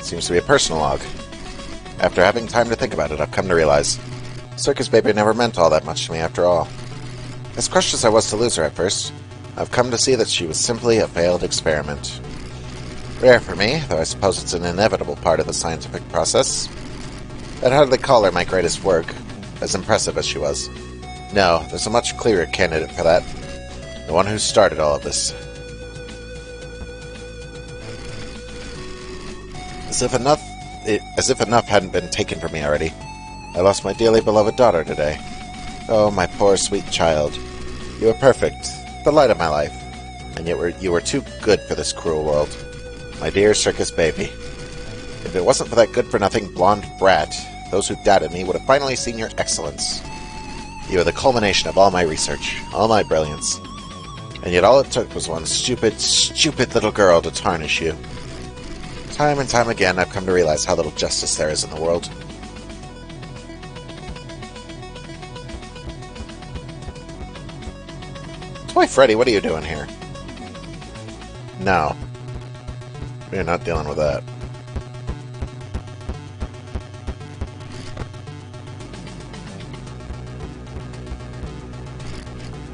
Seems to be a personal log. After having time to think about it, I've come to realize Circus Baby never meant all that much to me after all. As crushed as I was to lose her at first, I've come to see that she was simply a failed experiment. Rare for me, though I suppose it's an inevitable part of the scientific process. I'd hardly call her my greatest work, as impressive as she was. No, there's a much clearer candidate for that. The one who started all of this. As if enough hadn't been taken from me already, I lost my dearly beloved daughter today. Oh, my poor sweet child. You were perfect, the light of my life, and yet you were too good for this cruel world. My dear Circus Baby. If it wasn't for that good-for-nothing blonde brat, those who doubted me would have finally seen your excellence. You are the culmination of all my research, all my brilliance. And yet all it took was one stupid, stupid little girl to tarnish you. Time and time again, I've come to realize how little justice there is in the world. Toy Freddy, what are you doing here? No. We're not dealing with that.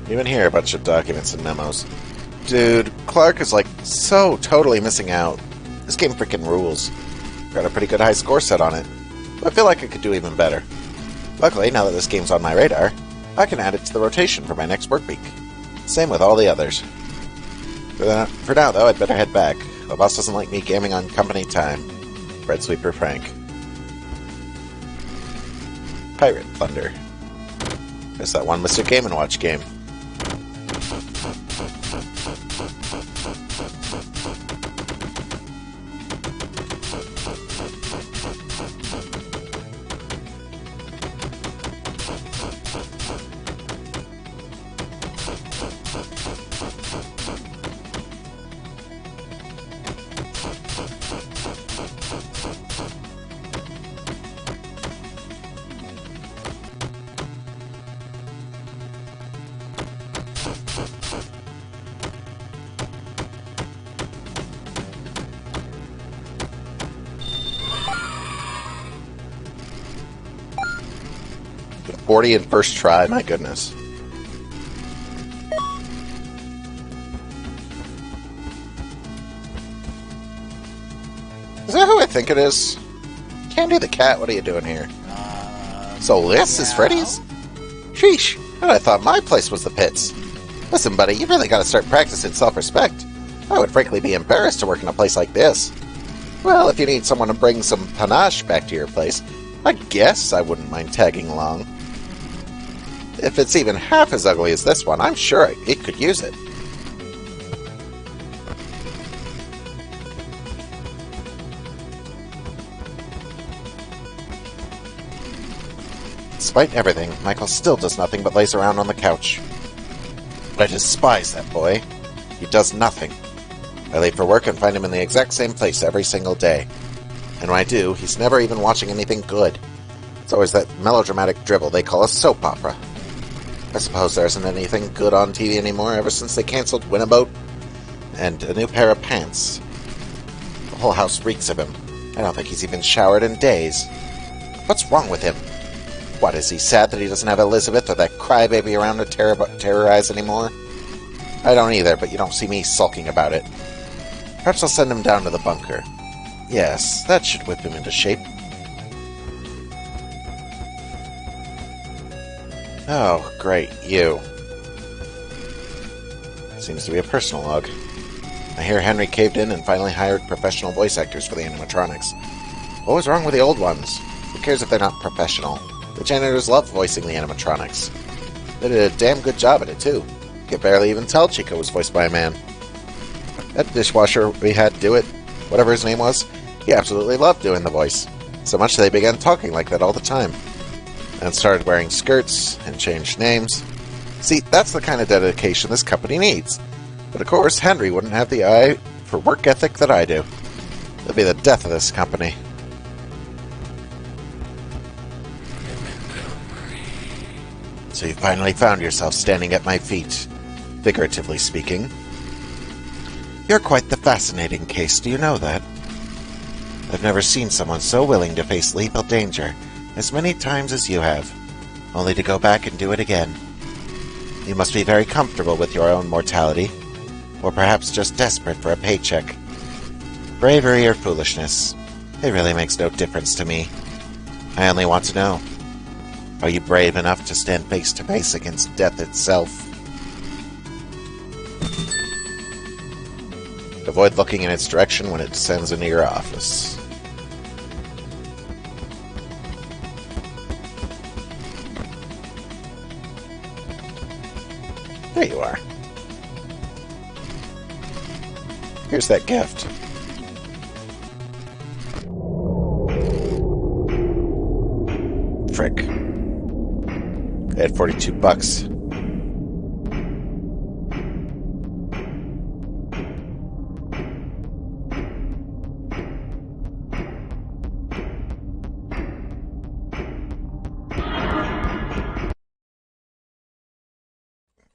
Even here, a bunch of documents and memos. Dude, Clark is like so totally missing out. This game freaking rules. Got a pretty good high score set on it. But I feel like I could do even better. Luckily, now that this game's on my radar, I can add it to the rotation for my next work week. Same with all the others. For now, though, I'd better head back. The boss doesn't like me gaming on company time. Bread Sweeper Frank. Pirate Thunder. There's that one Mr. Game & Watch game. The 40 in first try, my goodness. Is that who I think it is? Candy the Cat, what are you doing here? So this is Freddy's? Sheesh, I thought my place was the pits. Listen, buddy, you really gotta start practicing self-respect. I would frankly be embarrassed to work in a place like this. Well, if you need someone to bring some panache back to your place, I guess I wouldn't mind tagging along. If it's even half as ugly as this one, I'm sure it could use it. Despite everything, Michael still does nothing but lays around on the couch. But I despise that boy. He does nothing. I leave for work and find him in the exact same place every single day. And when I do, he's never even watching anything good. It's always that melodramatic drivel they call a soap opera. I suppose there isn't anything good on TV anymore ever since they cancelled Winnabout and A New Pair of Pants. The whole house reeks of him. I don't think he's even showered in days. What's wrong with him? What, is he sad that he doesn't have Elizabeth or that crybaby around to terrorize anymore? I don't either, but you don't see me sulking about it. Perhaps I'll send him down to the bunker. Yes, that should whip him into shape. Oh, great, you. Seems to be a personal log. I hear Henry caved in and finally hired professional voice actors for the animatronics. What was wrong with the old ones? Who cares if they're not professional? The janitors loved voicing the animatronics. They did a damn good job at it, too. You could barely even tell Chico was voiced by a man. That dishwasher we had do it, whatever his name was, he absolutely loved doing the voice. So much they began talking like that all the time. And started wearing skirts and changed names. See, that's the kind of dedication this company needs. But of course, Henry wouldn't have the eye for work ethic that I do. It'll be the death of this company. So you finally found yourself standing at my feet, figuratively speaking. You're quite the fascinating case, do you know that? I've never seen someone so willing to face lethal danger as many times as you have, only to go back and do it again. You must be very comfortable with your own mortality, or perhaps just desperate for a paycheck. Bravery or foolishness, it really makes no difference to me. I only want to know, are you brave enough to stand face to face against death itself? Avoid looking in its direction when it descends into your office. There you are. Here's that gift. Frick. I had $42.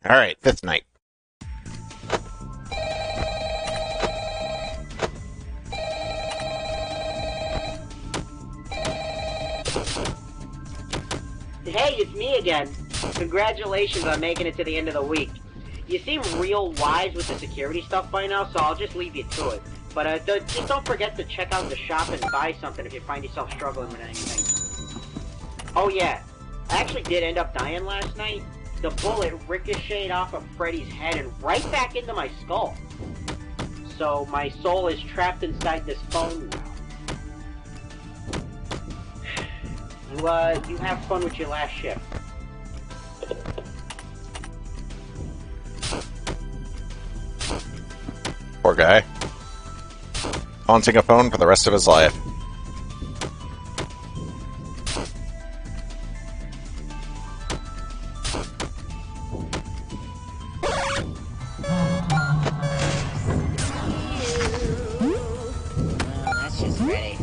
Alright, fifth night. Hey, it's me again. Congratulations on making it to the end of the week. You seem real wise with the security stuff by now, so I'll just leave you to it. But just don't forget to check out the shop and buy something if you find yourself struggling with anything. Oh yeah, I actually did end up dying last night. The bullet ricocheted off of Freddy's head and right back into my skull. So my soul is trapped inside this phone now. You have fun with your last shift. Poor guy. Haunting a phone for the rest of his life. That's just ready.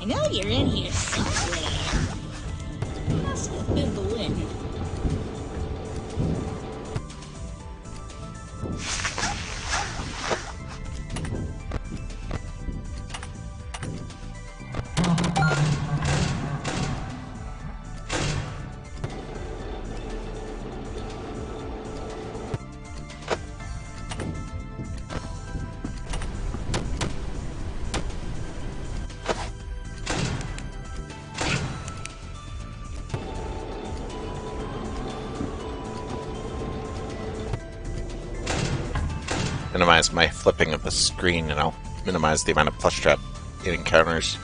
I know you're in here somewhere. Must have been the wind. Minimize my flipping of the screen, and I'll minimize the amount of plush trap it encounters.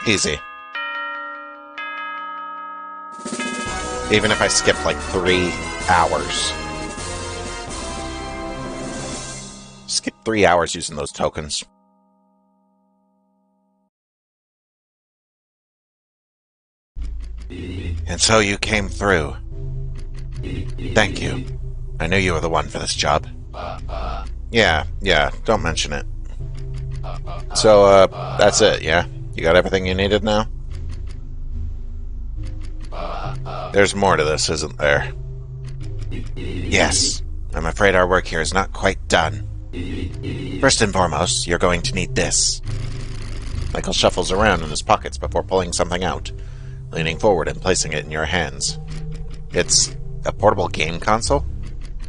Easy. Even if I skip like 3 hours. Skip 3 hours using those tokens. And so you came through. Thank you. I knew you were the one for this job. Yeah, don't mention it. So, that's it, yeah? You got everything you needed now? There's more to this, isn't there? Yes. I'm afraid our work here is not quite done. First and foremost, you're going to need this. Michael shuffles around in his pockets before pulling something out, leaning forward and placing it in your hands. It's a portable game console?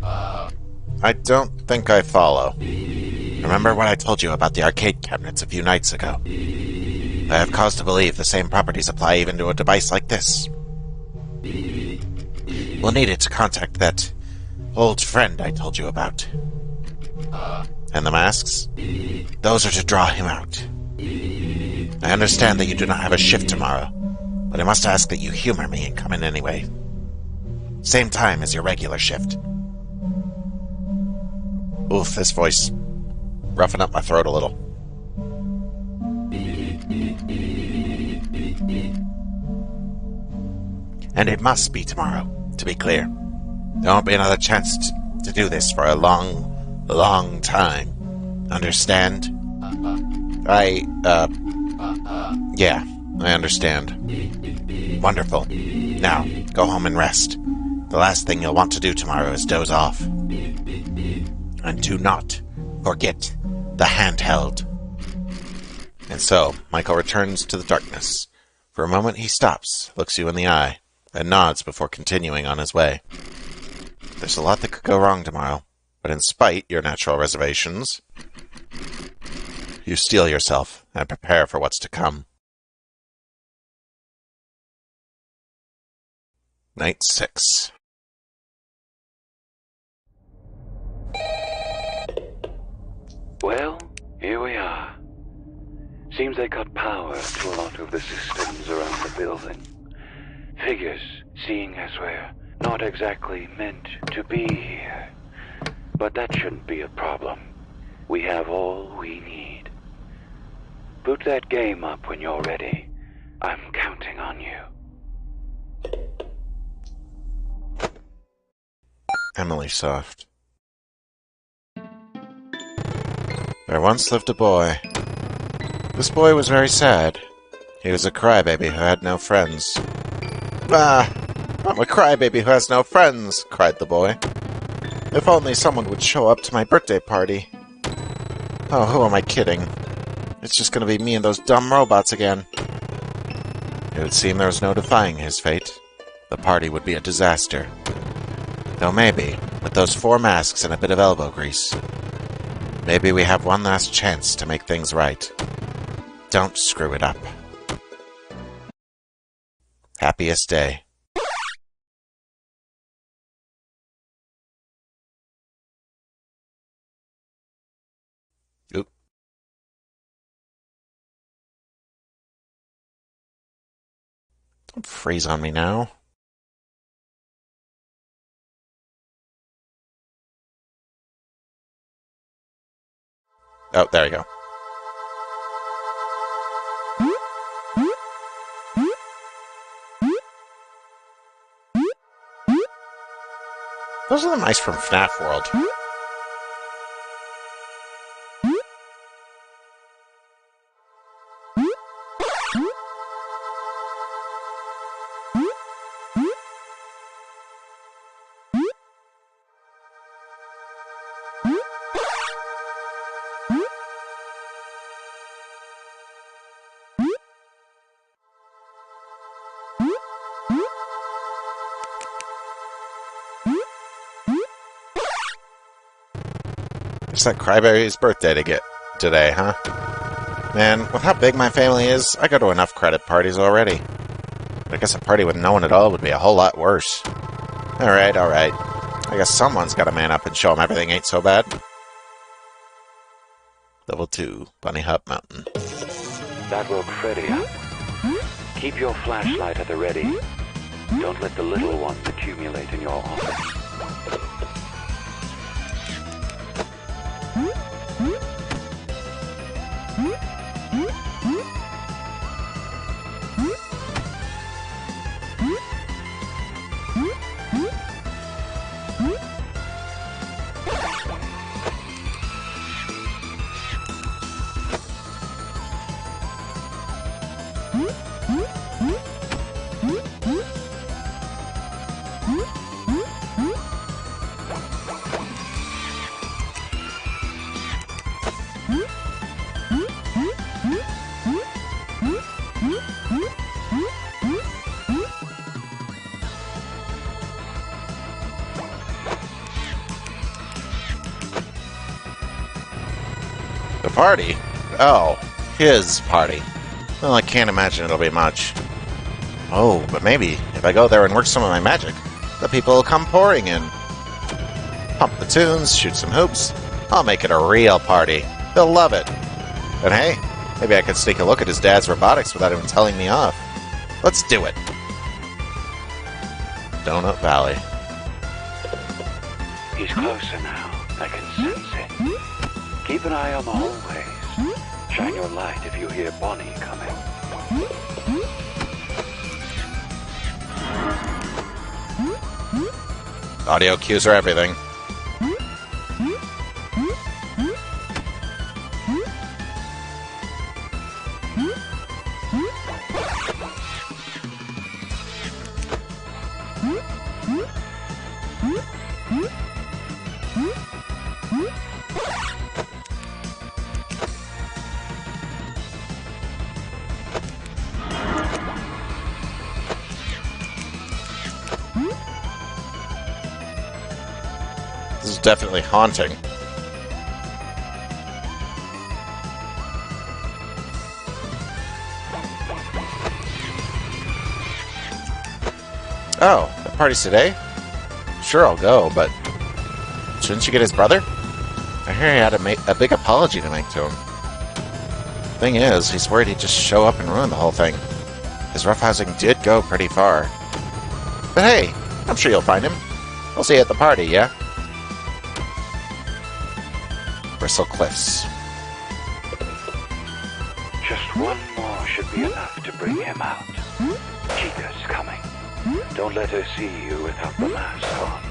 I don't think I follow. Remember what I told you about the arcade cabinets a few nights ago? I have cause to believe the same properties apply even to a device like this. We'll need it to contact that old friend I told you about. And the masks? Those are to draw him out. I understand that you do not have a shift tomorrow, but I must ask that you humor me and come in anyway. Same time as your regular shift. Oof, this voice roughing up my throat a little. And it must be tomorrow, to be clear. There won't be another chance to do this for a long time. Understand? Yeah, I understand. Wonderful. Now, go home and rest. The last thing you'll want to do tomorrow is doze off. And do not forget the handheld. And so, Michael returns to the darkness. For a moment he stops, looks you in the eye, and nods before continuing on his way. There's a lot that could go wrong tomorrow, but in spite your natural reservations, you steel yourself and prepare for what's to come. Night 6. Well, here we are. Seems they cut power to a lot of the systems around the building. Figures, seeing as we're not exactly meant to be here. But that shouldn't be a problem. We have all we need. Boot that game up when you're ready. I'm counting on you. Emily Soft. There once lived a boy. This boy was very sad. He was a crybaby who had no friends. Ah! I'm a crybaby who has no friends, cried the boy. If only someone would show up to my birthday party. Oh, who am I kidding? It's just gonna be me and those dumb robots again. It would seem there was no defying his fate. The party would be a disaster. Though maybe, with those 4 masks and a bit of elbow grease, maybe we have one last chance to make things right. Don't screw it up. Happiest day. Oop. Don't freeze on me now. Oh, there you go. Those are the mice from FNAF World. It's that Cryberry's birthday to get today, huh? Man, with how big my family is, I go to enough credit parties already. But I guess a party with no one at all would be a whole lot worse. Alright. I guess someone's gotta man up and show them everything ain't so bad. Level 2, Bunny Hop Mountain. That woke Freddy up. Keep your flashlight at the ready. Don't let the little ones accumulate in your office. The party? Oh, his party. Well, I can't imagine it'll be much. Oh, but maybe, if I go there and work some of my magic, the people will come pouring in. Pump the tunes, shoot some hoops. I'll make it a real party. They'll love it. And hey, maybe I could sneak a look at his dad's robotics without him telling me off. Let's do it. Donut Valley. He's closer now. I can sense it. Keep an eye on the hallways. Shine your light if you hear Bonnie coming. Audio cues are everything. This is definitely haunting. Oh, the party's today? Sure, I'll go, but shouldn't you get his brother? I hear he had a big apology to make to him. Thing is, he's worried he'd just show up and ruin the whole thing. His roughhousing did go pretty far. But hey, I'm sure you'll find him. We'll see you at the party, yeah? Bristle Cliffs. Just one more should be enough to bring him out. Chica's coming. Don't let her see you without the mask on.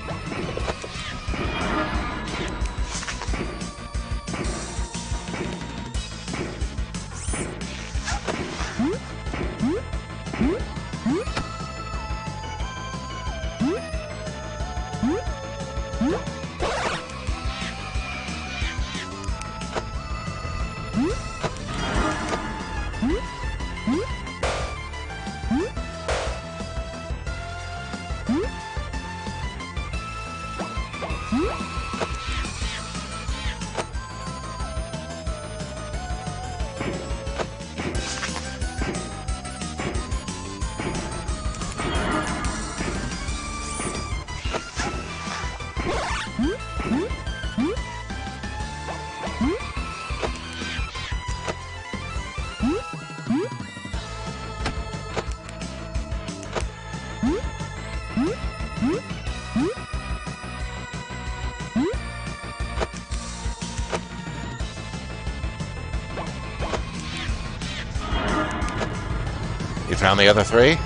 You found the other three?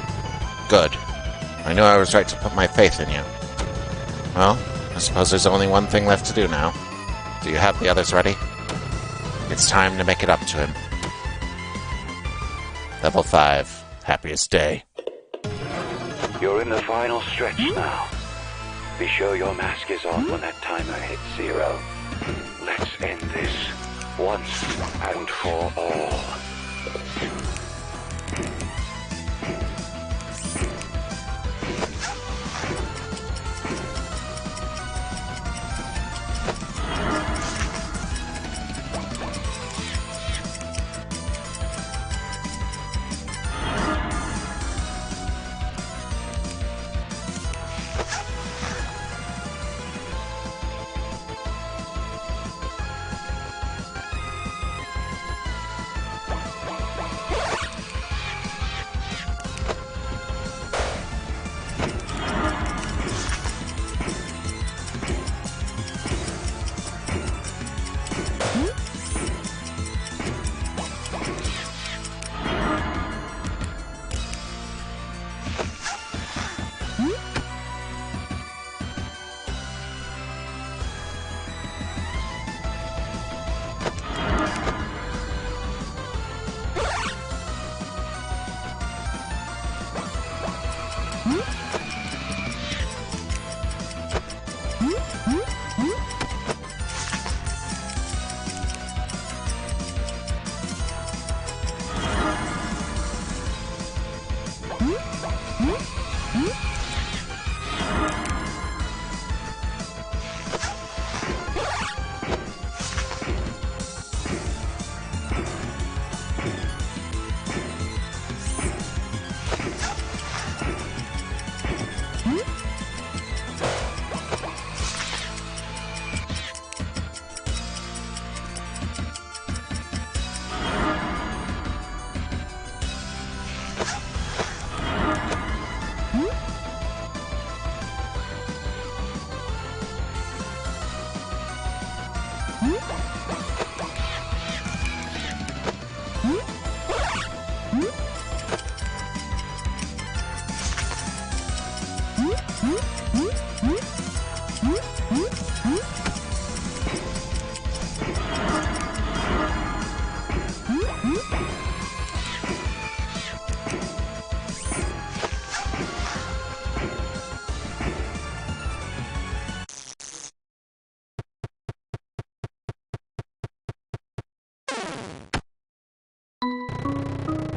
Good. I knew I was right to put my faith in you. Well, I suppose there's only one thing left to do now. Do you have the others ready? It's time to make it up to him. Level 5. Happiest day. You're in the final stretch now. Be sure your mask is on when that timer hits 0. Let's end this once and for all.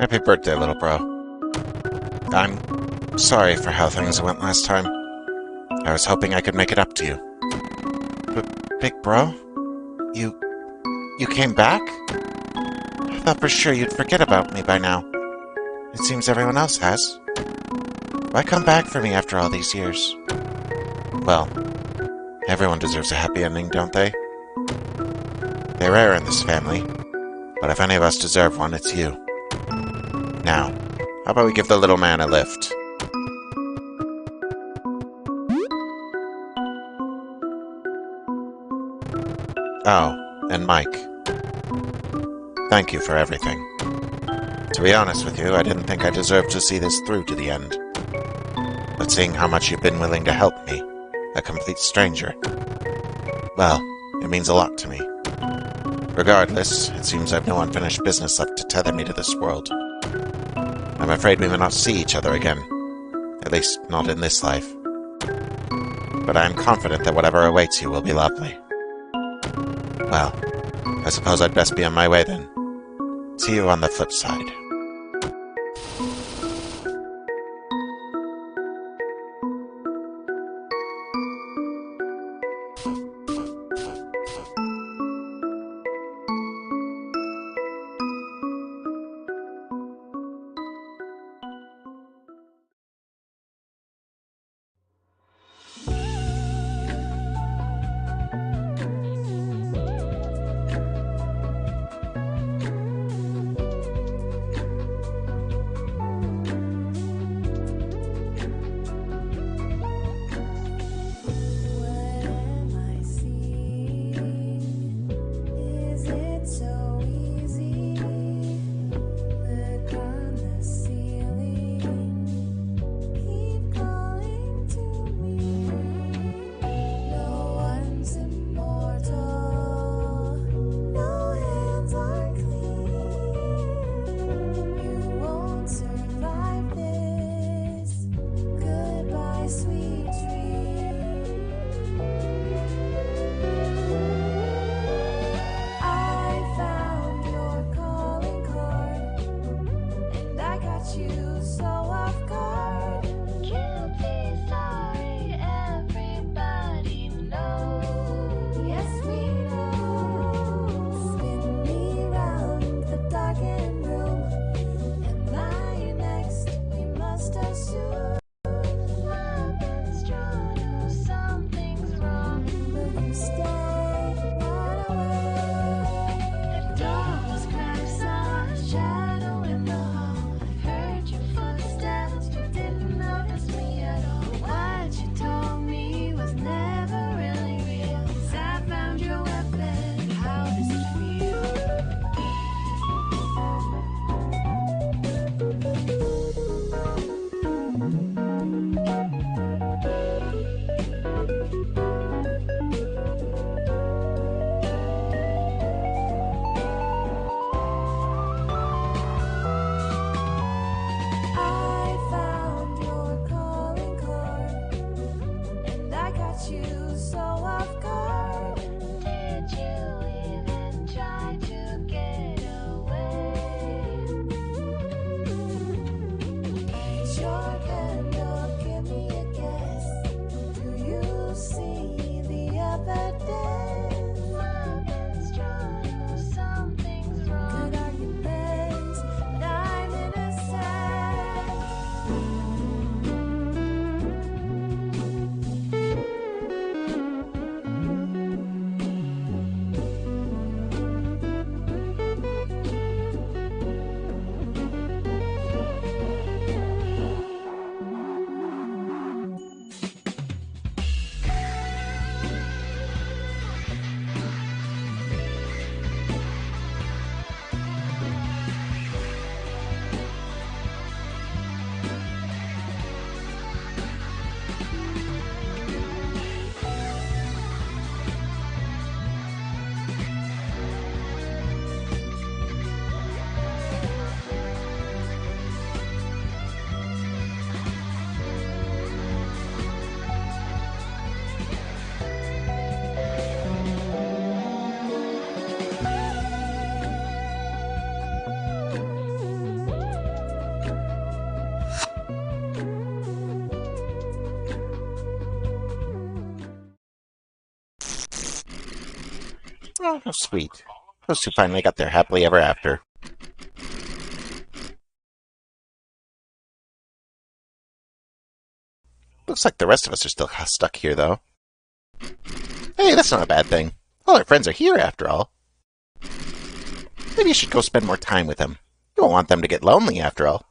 Happy birthday, little bro. I'm sorry for how things went last time. I was hoping I could make it up to you. But, big bro? You came back? I thought for sure you'd forget about me by now. It seems everyone else has. Why come back for me after all these years? Well, everyone deserves a happy ending, don't they? They're rare in this family, but if any of us deserve one, it's you. Now, how about we give the little man a lift? Oh, and Mike. Thank you for everything. To be honest with you, I didn't think I deserved to see this through to the end. But seeing how much you've been willing to help me, a complete stranger, well, it means a lot to me. Regardless, it seems I've no unfinished business left to tether me to this world. I'm afraid we may not see each other again. At least, not in this life. But I am confident that whatever awaits you will be lovely. Well, I suppose I'd best be on my way then. See you on the flip side. Oh, how sweet. Those two finally got there happily ever after. Looks like the rest of us are still stuck here, though. Hey, that's not a bad thing. All our friends are here, after all. Maybe you should go spend more time with them. You won't want them to get lonely, after all.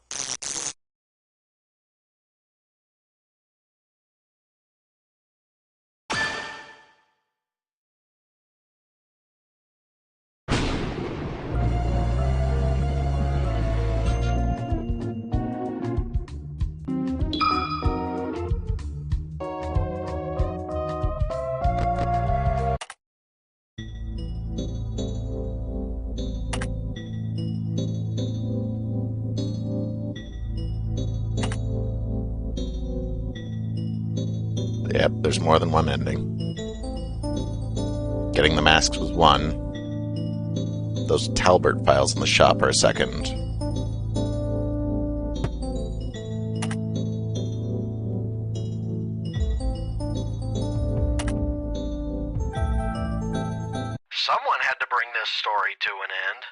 Yep, there's more than one ending. Getting the masks was one. Those Talbert files in the shop are a second. Someone had to bring this story to an end.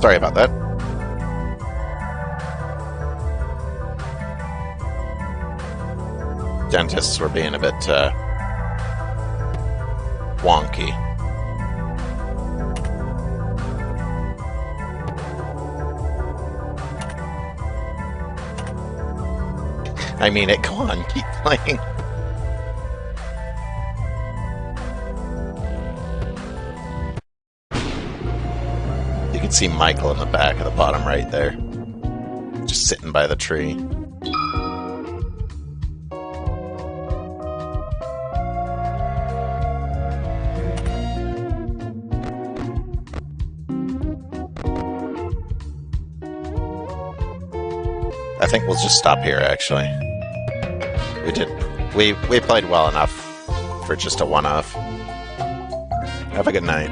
Sorry about that. Dentists were being a bit, wonky. I mean it, go on, keep playing. You can see Michael in the back of the bottom right there. Just sitting by the tree. I think we'll just stop here, actually. We played well enough for just a one-off. Have a good night.